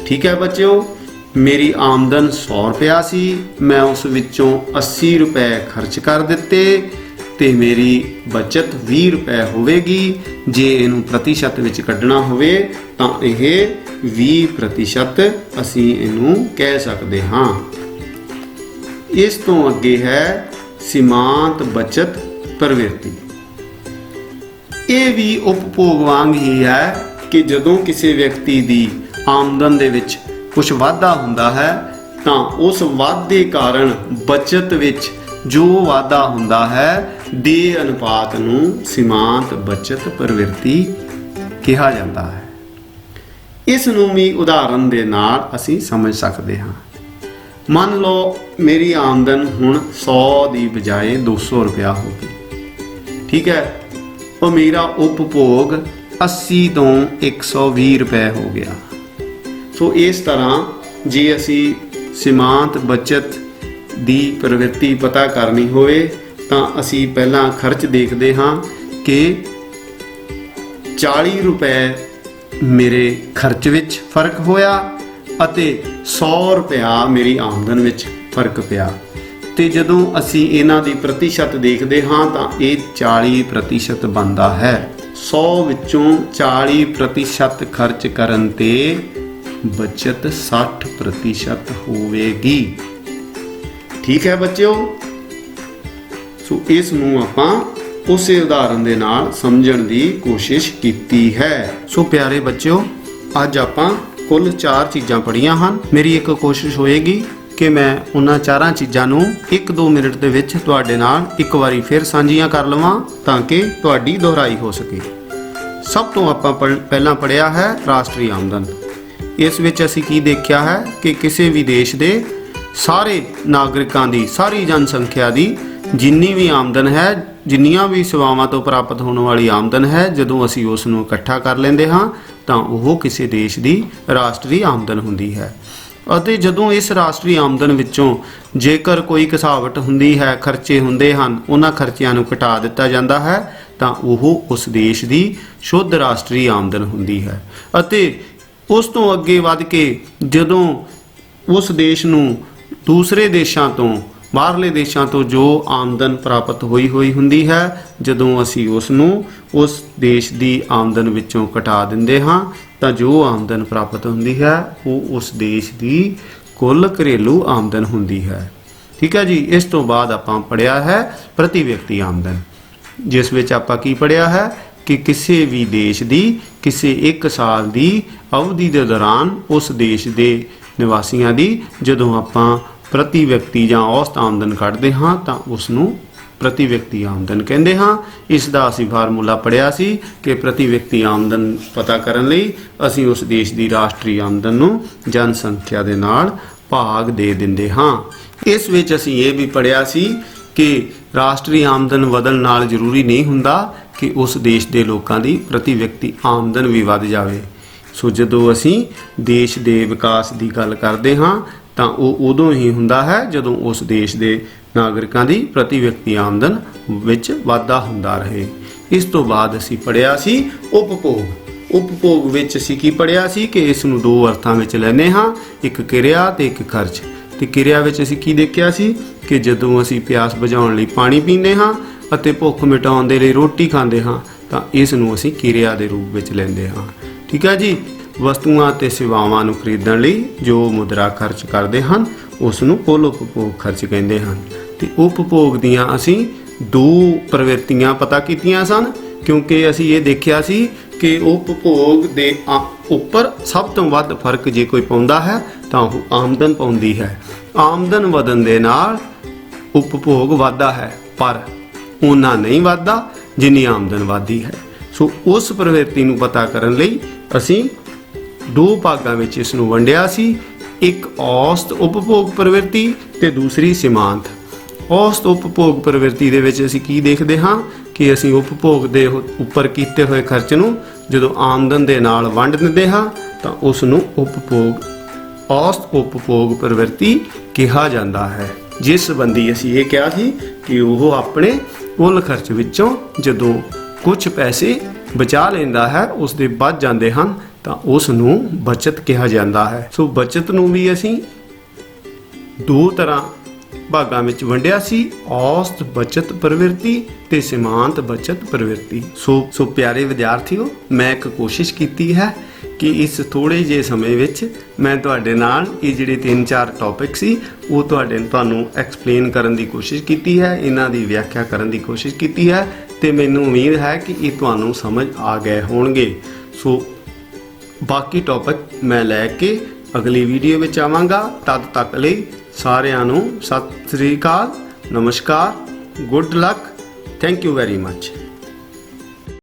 ਠੀਕ ਹੈ ਬੱਚਿਓ, ਮੇਰੀ ਆਮਦਨ 100 ਰੁਪਇਆ ਸੀ, ਮੈਂ ਉਸ ਵਿੱਚੋਂ 80 ਰੁਪਏ ਖਰਚ ਕਰ ਦਿੱਤੇ ਤੇ ਮੇਰੀ ਬਚਤ 20 ਰੁਪਏ ਹੋਵੇਗੀ। ਜੇ ਇਹਨੂੰ ਪ੍ਰਤੀਸ਼ਤ ਵਿੱਚ ਕੱਢਣਾ ਹੋਵੇ ਤਾਂ ਇਹ 20% ਅਸੀਂ ਇਹਨੂੰ ਕਹਿ ਸਕਦੇ ਹਾਂ। ਇਸ ਤੋਂ ਅੱਗੇ ਹੈ ਸੀਮਾਂਤ ਬਚਤ ਪ੍ਰਵਿਰਤੀ। ਇਹ ਵੀ ਉਪਭੋਗ ਵਾਂਗ ਹੀ ਹੈ ਕਿ ਜਦੋਂ ਕਿਸੇ ਵਿਅਕਤੀ ਦੀ ਆਮਦਨ ਦੇ ਵਿੱਚ ਕੁਝ ਵਾਧਾ ਹੁੰਦਾ ਹੈ ਤਾਂ ਉਸ ਵਾਧੇ ਕਾਰਨ ਬਚਤ ਵਿੱਚ ਜੋ ਵਾਧਾ ਹੁੰਦਾ ਹੈ ਦੇ ਅਨੁਪਾਤ ਨੂੰ ਸੀਮਾਂਤ ਬਚਤ ਪ੍ਰਵਿਰਤੀ ਕਿਹਾ ਜਾਂਦਾ ਹੈ। ਇਸ ਨੂੰ ਵੀ ਉਦਾਹਰਨ ਦੇ ਨਾਲ ਅਸੀਂ ਸਮਝ ਸਕਦੇ ਹਾਂ। ਮੰਨ ਲਓ ਮੇਰੀ ਆਮਦਨ ਹੁਣ 100 ਦੀ ਬਜਾਏ 200 ਰੁਪਇਆ ਹੋ ਗਈ, ਠੀਕ ਹੈ। ਉਹ ਮੇਰਾ ਉਪਭੋਗ 80 ਤੋਂ 120 ਰੁਪਏ ਹੋ ਗਿਆ। ਸੋ ਇਸ ਤਰ੍ਹਾਂ ਜੇ ਅਸੀਂ ਸੀਮਾਂਤ ਬਚਤ ਦੀ ਪ੍ਰਵਿਰਤੀ ਪਤਾ ਕਰਨੀ ਹੋਵੇ ਤਾਂ ਅਸੀਂ ਪਹਿਲਾਂ ਖਰਚ ਦੇਖਦੇ ਹਾਂ ਕਿ 40 ਰੁਪਏ ਮੇਰੇ ਖਰਚ ਵਿੱਚ ਫਰਕ ਹੋਇਆ ਅਤੇ 100 ਰੁਪਇਆ ਮੇਰੀ ਆਮਦਨ ਵਿੱਚ ਫਰਕ ਪਿਆ। ਤੇ ਜਦੋਂ ਅਸੀਂ ਇਹਨਾਂ ਦੀ ਪ੍ਰਤੀਸ਼ਤ ਦੇਖਦੇ ਹਾਂ ਤਾਂ ਇਹ 40% ਬਣਦਾ ਹੈ। 100 ਵਿੱਚੋਂ 40% ਖਰਚ ਕਰਨ ਤੇ ਬਚਤ 60% ਹੋਵੇਗੀ। ਠੀਕ ਹੈ ਬੱਚਿਓ। ਸੋ ਇਸ ਨੂੰ ਆਪਾਂ ਉਸੇ ਉਦਾਹਰਨ ਦੇ ਨਾਲ ਸਮਝਣ ਦੀ ਕੋਸ਼ਿਸ਼ ਕੀਤੀ ਹੈ। ਸੋ ਪਿਆਰੇ ਬੱਚਿਓ, ਅੱਜ ਆਪਾਂ ਕੁੱਲ 4 ਚੀਜ਼ਾਂ ਪੜ੍ਹੀਆਂ ਹਨ। ਮੇਰੀ ਇੱਕ ਕੋਸ਼ਿਸ਼ ਹੋਏਗੀ ਕਿ ਮੈਂ ਉਹਨਾਂ 4 ਚੀਜ਼ਾਂ ਨੂੰ 1-2 ਮਿੰਟ ਦੇ ਵਿੱਚ ਤੁਹਾਡੇ ਨਾਲ ਇੱਕ ਵਾਰੀ ਫਿਰ ਸਾਂਝੀਆਂ ਕਰ ਲਵਾਂ ਤਾਂ ਕਿ ਤੁਹਾਡੀ ਦੁਹਰਾਈ ਹੋ ਸਕੇ। ਸਭ ਤੋਂ ਆਪਾਂ ਪਹਿਲਾਂ ਪੜ੍ਹਿਆ ਹੈ ਰਾਸ਼ਟਰੀ ਆਮਦਨ। ਇਸ ਵਿੱਚ ਅਸੀਂ ਕੀ ਦੇਖਿਆ ਹੈ ਕਿ ਕਿਸੇ ਵੀ ਦੇਸ਼ ਦੇ ਸਾਰੇ ਨਾਗਰਿਕਾਂ ਦੀ, ਸਾਰੀ ਜਨਸੰਖਿਆ ਦੀ ਜਿੰਨੀ ਵੀ ਆਮਦਨ ਹੈ, ਜਿੰਨੀਆਂ ਵੀ ਸੇਵਾਵਾਂ ਤੋਂ ਪ੍ਰਾਪਤ ਹੋਣ ਵਾਲੀ ਆਮਦਨ ਹੈ, ਜਦੋਂ ਅਸੀਂ ਉਸ ਨੂੰ ਇਕੱਠਾ ਕਰ ਲੈਂਦੇ ਹਾਂ ਤਾਂ ਉਹ ਕਿਸੇ ਦੇਸ਼ ਦੀ ਰਾਸ਼ਟਰੀ ਆਮਦਨ ਹੁੰਦੀ ਹੈ। ਅਤੇ ਜਦੋਂ ਇਸ ਰਾਸ਼ਟਰੀ ਆਮਦਨ ਵਿੱਚੋਂ ਜੇਕਰ ਕੋਈ ਘਸਾਵਟ ਹੁੰਦੀ ਹੈ, ਖਰਚੇ ਹੁੰਦੇ ਹਨ, ਉਹਨਾਂ ਖਰਚਿਆਂ ਨੂੰ ਘਟਾ ਦਿੱਤਾ ਜਾਂਦਾ ਹੈ ਤਾਂ ਉਹ ਉਸ ਦੇਸ਼ ਦੀ ਸ਼ੁੱਧ ਰਾਸ਼ਟਰੀ ਆਮਦਨ ਹੁੰਦੀ ਹੈ। ਅਤੇ ਉਸ ਤੋਂ ਅੱਗੇ ਵੱਧ ਕੇ ਜਦੋਂ ਉਸ ਦੇਸ਼ ਨੂੰ ਦੂਸਰੇ ਦੇਸ਼ਾਂ ਤੋਂ, ਬਾਹਰਲੇ ਦੇਸ਼ਾਂ ਤੋਂ ਜੋ ਆਮਦਨ ਪ੍ਰਾਪਤ ਹੋਈ ਹੁੰਦੀ ਹੈ, ਜਦੋਂ ਅਸੀਂ ਉਸ ਨੂੰ ਉਸ ਦੇਸ਼ ਦੀ ਆਮਦਨ ਵਿੱਚੋਂ ਘਟਾ ਦਿੰਦੇ ਹਾਂ ਤਾਂ ਜੋ ਆਮਦਨ ਪ੍ਰਾਪਤ ਹੁੰਦੀ ਹੈ ਉਹ ਉਸ ਦੇਸ਼ ਦੀ ਕੁੱਲ ਘਰੇਲੂ ਆਮਦਨ ਹੁੰਦੀ ਹੈ। ਠੀਕ ਹੈ ਜੀ। ਇਸ ਤੋਂ ਬਾਅਦ ਆਪਾਂ ਪੜ੍ਹਿਆ ਹੈ ਪ੍ਰਤੀ ਵਿਅਕਤੀ ਆਮਦਨ, ਜਿਸ ਵਿੱਚ ਆਪਾਂ ਕੀ ਪੜ੍ਹਿਆ ਹੈ ਕਿ ਕਿਸੇ ਵੀ ਦੇਸ਼ ਦੀ ਕਿਸੇ ਇੱਕ ਸਾਲ ਦੀ ਅਵਧੀ ਦੇ ਦੌਰਾਨ ਉਸ ਦੇਸ਼ ਦੇ ਨਿਵਾਸੀਆਂ ਦੀ ਜਦੋਂ ਆਪਾਂ ਪ੍ਰਤੀ ਵਿਅਕਤੀ ਜਾਂ ਔਸਤ ਆਮਦਨ ਕੱਢਦੇ ਹਾਂ ਤਾਂ ਉਸ ਨੂੰ ਪ੍ਰਤੀ ਵਿਅਕਤੀ ਆਮਦਨ ਕਹਿੰਦੇ ਹਾਂ। ਇਸ ਦਾ ਅਸੀਂ ਫਾਰਮੂਲਾ ਪੜ੍ਹਿਆ ਸੀ ਕਿ ਪ੍ਰਤੀ ਵਿਅਕਤੀ ਆਮਦਨ ਪਤਾ ਕਰਨ ਲਈ ਅਸੀਂ ਉਸ ਦੇਸ਼ ਦੀ ਰਾਸ਼ਟਰੀ ਆਮਦਨ ਨੂੰ ਜਨਸੰਖਿਆ ਦੇ ਨਾਲ ਭਾਗ ਦੇ ਦਿੰਦੇ ਹਾਂ। ਇਸ ਵਿੱਚ ਅਸੀਂ ਇਹ ਵੀ ਪੜ੍ਹਿਆ ਸੀ ਕਿ ਰਾਸ਼ਟਰੀ ਆਮਦਨ ਵਧਣ ਨਾਲ ਜ਼ਰੂਰੀ ਨਹੀਂ ਹੁੰਦਾ ਕਿ ਉਸ ਦੇਸ਼ ਦੇ ਲੋਕਾਂ ਦੀ ਪ੍ਰਤੀ ਵਿਅਕਤੀ ਆਮਦਨ ਵੀ ਵੱਧ ਜਾਵੇ। ਸੋ ਜਦੋਂ ਅਸੀਂ ਦੇਸ਼ ਦੇ ਵਿਕਾਸ ਦੀ ਗੱਲ ਕਰਦੇ ਹਾਂ ਤਾਂ ਉਹ ਉਦੋਂ ਹੀ ਹੁੰਦਾ ਹੈ ਜਦੋਂ ਉਸ ਦੇਸ਼ ਦੇ ਨਾਗਰਿਕਾਂ ਦੀ ਪ੍ਰਤੀ ਵਿਅਕਤੀ ਆਮਦਨ ਵਿੱਚ ਵਾਧਾ ਹੁੰਦਾ ਰਹੇ। ਇਸ ਤੋਂ ਬਾਅਦ ਅਸੀਂ ਪੜ੍ਹਿਆ ਸੀ ਉਪਭੋਗ। ਉਪਭੋਗ ਵਿੱਚ ਅਸੀਂ ਕੀ ਪੜ੍ਹਿਆ ਸੀ ਕਿ ਇਸ ਨੂੰ 2 ਅਰਥਾਂ ਵਿੱਚ ਲੈਂਦੇ ਹਾਂ, ਇੱਕ ਕਿਰਿਆ ਤੇ ਇੱਕ ਖਰਚ। ਤੇ ਕਿਰਿਆ ਵਿੱਚ ਅਸੀਂ ਕੀ ਦੇਖਿਆ ਸੀ ਕਿ ਜਦੋਂ ਅਸੀਂ ਪਿਆਸ ਬੁਝਾਉਣ ਲਈ ਪਾਣੀ ਪੀਂਦੇ ਹਾਂ ਅਤੇ ਭੁੱਖ ਮਿਟਾਉਣ ਦੇ ਲਈ ਰੋਟੀ ਖਾਂਦੇ ਹਾਂ ਤਾਂ ਇਸ ਨੂੰ ਅਸੀਂ ਕਿਰਿਆ ਦੇ ਰੂਪ ਵਿੱਚ ਲੈਂਦੇ ਹਾਂ। ਠੀਕ ਹੈ ਜੀ। ਵਸਤੂਆਂ ਤੇ ਸੇਵਾਵਾਂ ਨੂੰ ਖਰੀਦਣ ਲਈ ਜੋ ਮੁਦਰਾ ਖਰਚ ਕਰਦੇ ਹਨ ਉਸ ਨੂੰ ਕੁੱਲ ਉਪਭੋਗ ਖਰਚ ਕਹਿੰਦੇ ਹਨ। ਤੇ ਉਪਭੋਗ ਦੀਆਂ ਅਸੀਂ 2 ਪ੍ਰਵਿਰਤੀਆਂ ਪਤਾ ਕੀਤੀਆਂ ਸਨ, ਕਿਉਂਕਿ ਅਸੀਂ ਇਹ ਦੇਖਿਆ ਸੀ ਕਿ ਉਪਭੋਗ ਦੇ ਉੱਪਰ ਸਭ ਤੋਂ ਵੱਧ ਫਰਕ ਜੇ ਕੋਈ ਪਾਉਂਦਾ ਹੈ ਤਾਂ ਉਹ ਆਮਦਨ ਪਾਉਂਦੀ ਹੈ। ਆਮਦਨ ਵਧਣ ਦੇ ਨਾਲ ਉਪਭੋਗ ਵਧਦਾ ਹੈ, ਪਰ ਉਹਨਾਂ ਨਹੀਂ ਵਧਦਾ ਜਿੰਨੀ ਆਮਦਨ ਵਧਦੀ ਹੈ। ਸੋ ਉਸ ਪ੍ਰਵਿਰਤੀ ਨੂੰ ਪਤਾ ਕਰਨ ਲਈ ਅਸੀਂ 2 ਭਾਗਾਂ ਵਿੱਚ ਇਸ ਨੂੰ ਵੰਡਿਆ ਸੀ, ਇੱਕ ਔਸਤ ਉਪਭੋਗ ਪ੍ਰਵਿਰਤੀ ਤੇ ਦੂਸਰੀ ਸੀਮਾਂਤ। ਔਸਤ ਉਪਭੋਗ ਪ੍ਰਵਿਰਤੀ ਦੇ ਵਿੱਚ ਅਸੀਂ ਕੀ ਦੇਖਦੇ ਹਾਂ ਕਿ ਅਸੀਂ ਉਪਭੋਗ ਦੇ ਉੱਪਰ ਕੀਤੇ ਹੋਏ ਖਰਚ ਨੂੰ ਜਦੋਂ ਆਮਦਨ ਦੇ ਨਾਲ ਵੰਡ ਦਿੰਦੇ ਹਾਂ ਤਾਂ ਉਸ ਨੂੰ ਔਸਤ ਉਪਭੋਗ ਪ੍ਰਵਿਰਤੀ ਕਿਹਾ ਜਾਂਦਾ ਹੈ। ਜਿਸ ਸੰਬੰਧੀ ਅਸੀਂ ਇਹ ਕਿਹਾ ਸੀ ਕਿ ਉਹ ਆਪਣੇ ਕੁੱਲ ਖਰਚ ਵਿੱਚੋਂ ਜਦੋਂ ਕੁਝ ਪੈਸੇ ਬਚਾ ਲੈਂਦਾ ਹੈ, ਉਸ ਦੇ ਬਚ ਜਾਂਦੇ ਹਨ ਤਾਂ ਉਸ ਨੂੰ ਬਚਤ ਕਿਹਾ ਜਾਂਦਾ ਹੈ। ਸੋ ਬਚਤ ਨੂੰ ਵੀ ਅਸੀਂ 2 ਤਰ੍ਹਾਂ ਭਾਗਾਂ ਵਿੱਚ ਵੰਡਿਆ ਸੀ, ਔਸਤ ਬਚਤ ਪ੍ਰਵਿਰਤੀ ਤੇ ਸੀਮਾਂਤ ਬਚਤ ਪ੍ਰਵਿਰਤੀ। ਸੋ ਪਿਆਰੇ ਵਿਦਿਆਰਥੀਓ, ਮੈਂ ਇੱਕ ਕੋਸ਼ਿਸ਼ ਕੀਤੀ ਹੈ ਕਿ ਇਸ ਥੋੜੇ ਜਿਹੇ ਸਮੇਂ ਵਿੱਚ ਮੈਂ ਤੁਹਾਡੇ ਨਾਲ ਇਹ ਜਿਹੜੇ 3-4 ਟੌਪਿਕ ਸੀ ਉਹ ਤੁਹਾਨੂੰ ਐਕਸਪਲੇਨ ਕਰਨ ਦੀ ਕੋਸ਼ਿਸ਼ ਕੀਤੀ ਹੈ, ਇਹਨਾਂ ਦੀ ਵਿਆਖਿਆ ਕਰਨ ਦੀ ਕੋਸ਼ਿਸ਼ ਕੀਤੀ ਹੈ ਤੇ ਮੈਨੂੰ ਉਮੀਦ ਹੈ ਕਿ ਇਹ ਤੁਹਾਨੂੰ ਸਮਝ ਆ ਗਏ ਹੋਣਗੇ। ਸੋ ਬਾਕੀ ਟੌਪਿਕ ਮੈਂ ਲੈ ਕੇ ਅਗਲੀ ਵੀਡੀਓ ਵਿੱਚ ਆਵਾਂਗਾ। ਤਦ ਤੱਕ ਲਈ ਸਾਰਿਆਂ ਨੂੰ ਸਤਿ ਸ੍ਰੀ ਅਕਾਲ, ਨਮਸਕਾਰ, good luck, thank you very much.